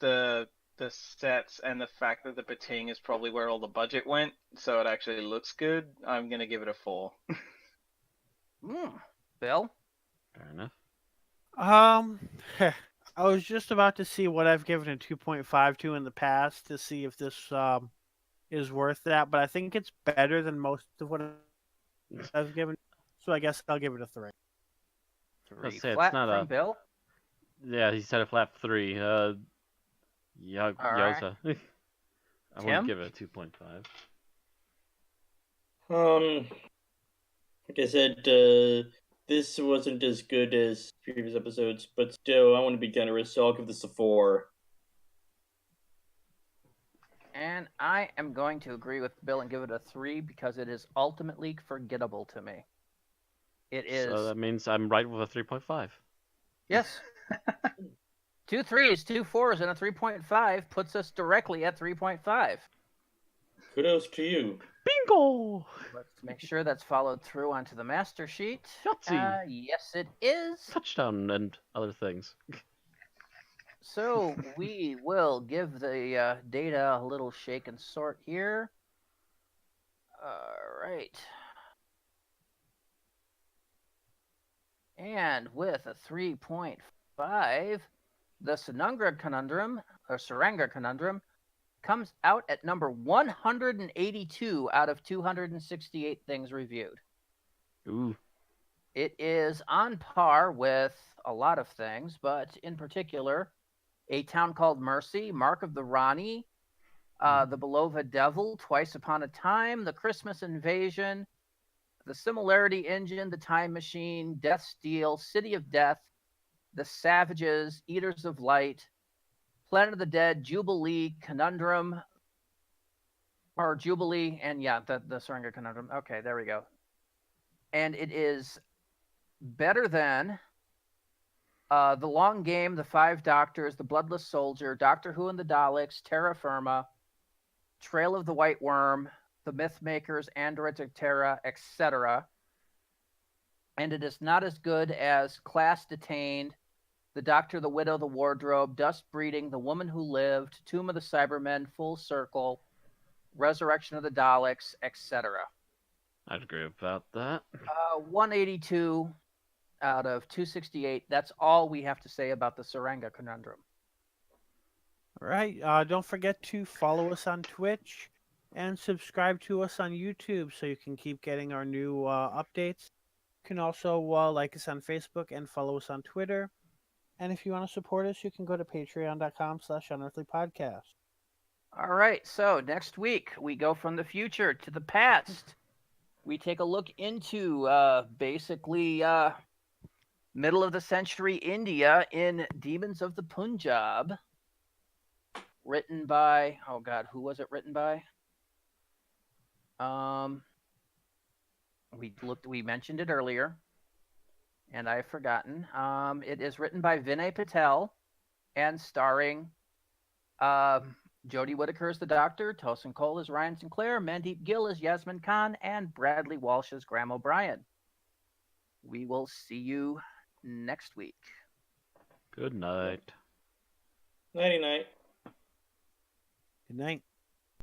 the sets, and the fact that the patingue is probably where all the budget went, so it actually looks good. I'm gonna give it a 4. Bill. Fair enough. I was just about to see what I've given a 2.5 to in the past to see if this is worth that, but I think it's better than most of what I've given, so I guess I'll give it a 3. Let's say it's Flat not from a. Bill. Yeah, he said a flat 3. right. Yoza. I Tim? wouldn't give it a 2.5. Like I said, this wasn't as good as previous episodes, but still, I want to be generous, so I'll give this a 4. And I am going to agree with Bill and give it a 3 because it is ultimately forgettable to me. It is. So that means I'm right with a 3.5. Yes. 2 3s, 2 4s, and a 3.5 puts us directly at 3.5. Kudos to you. Bingo! Let's make sure that's followed through onto the master sheet. Yahtzee! Yes, it is. Touchdown and other things. So we will give the data a little shake and sort here. All right. And with a 3.5, the Tsuranga Conundrum, comes out at number 182 out of 268 things reviewed. Ooh. It is on par with a lot of things, but in particular, A Town Called Mercy, Mark of the Rani, The Beloved Devil, Twice Upon a Time, The Christmas Invasion, The Similarity Engine, The Time Machine, Death Steel, City of Death, The Savages, Eaters of Light, Planet of the Dead, Jubilee, Conundrum, or Jubilee, and the Tsuranga Conundrum. Okay, there we go. And it is better than The Long Game, The Five Doctors, The Bloodless Soldier, Doctor Who and the Daleks, Terra Firma, Trail of the White Worm, The Mythmakers, Androids of Terra, etc. And it is not as good as Class Detained, The Doctor, the Widow, the Wardrobe, Dust Breeding, The Woman Who Lived, Tomb of the Cybermen, Full Circle, Resurrection of the Daleks, etc. I'd agree about that. 182 out of 268. That's all we have to say about the Tsuranga Conundrum. All right. Don't forget to follow us on Twitch and subscribe to us on YouTube so you can keep getting our new updates. You can also like us on Facebook and follow us on Twitter. And if you want to support us, you can go to patreon.com/unearthlypodcast. All right, so next week we go from the future to the past. We take a look into basically middle of the century India in Demons of the Punjab, written by, oh God, who was it written by? We mentioned it earlier, and I've forgotten. It is written by Vinay Patel and starring Jodie Whittaker as the Doctor, Tosin Cole as Ryan Sinclair, Mandeep Gill as Yasmin Khan, and Bradley Walsh as Graham O'Brien. We will see you next week. Good night. Nighty night. Good night.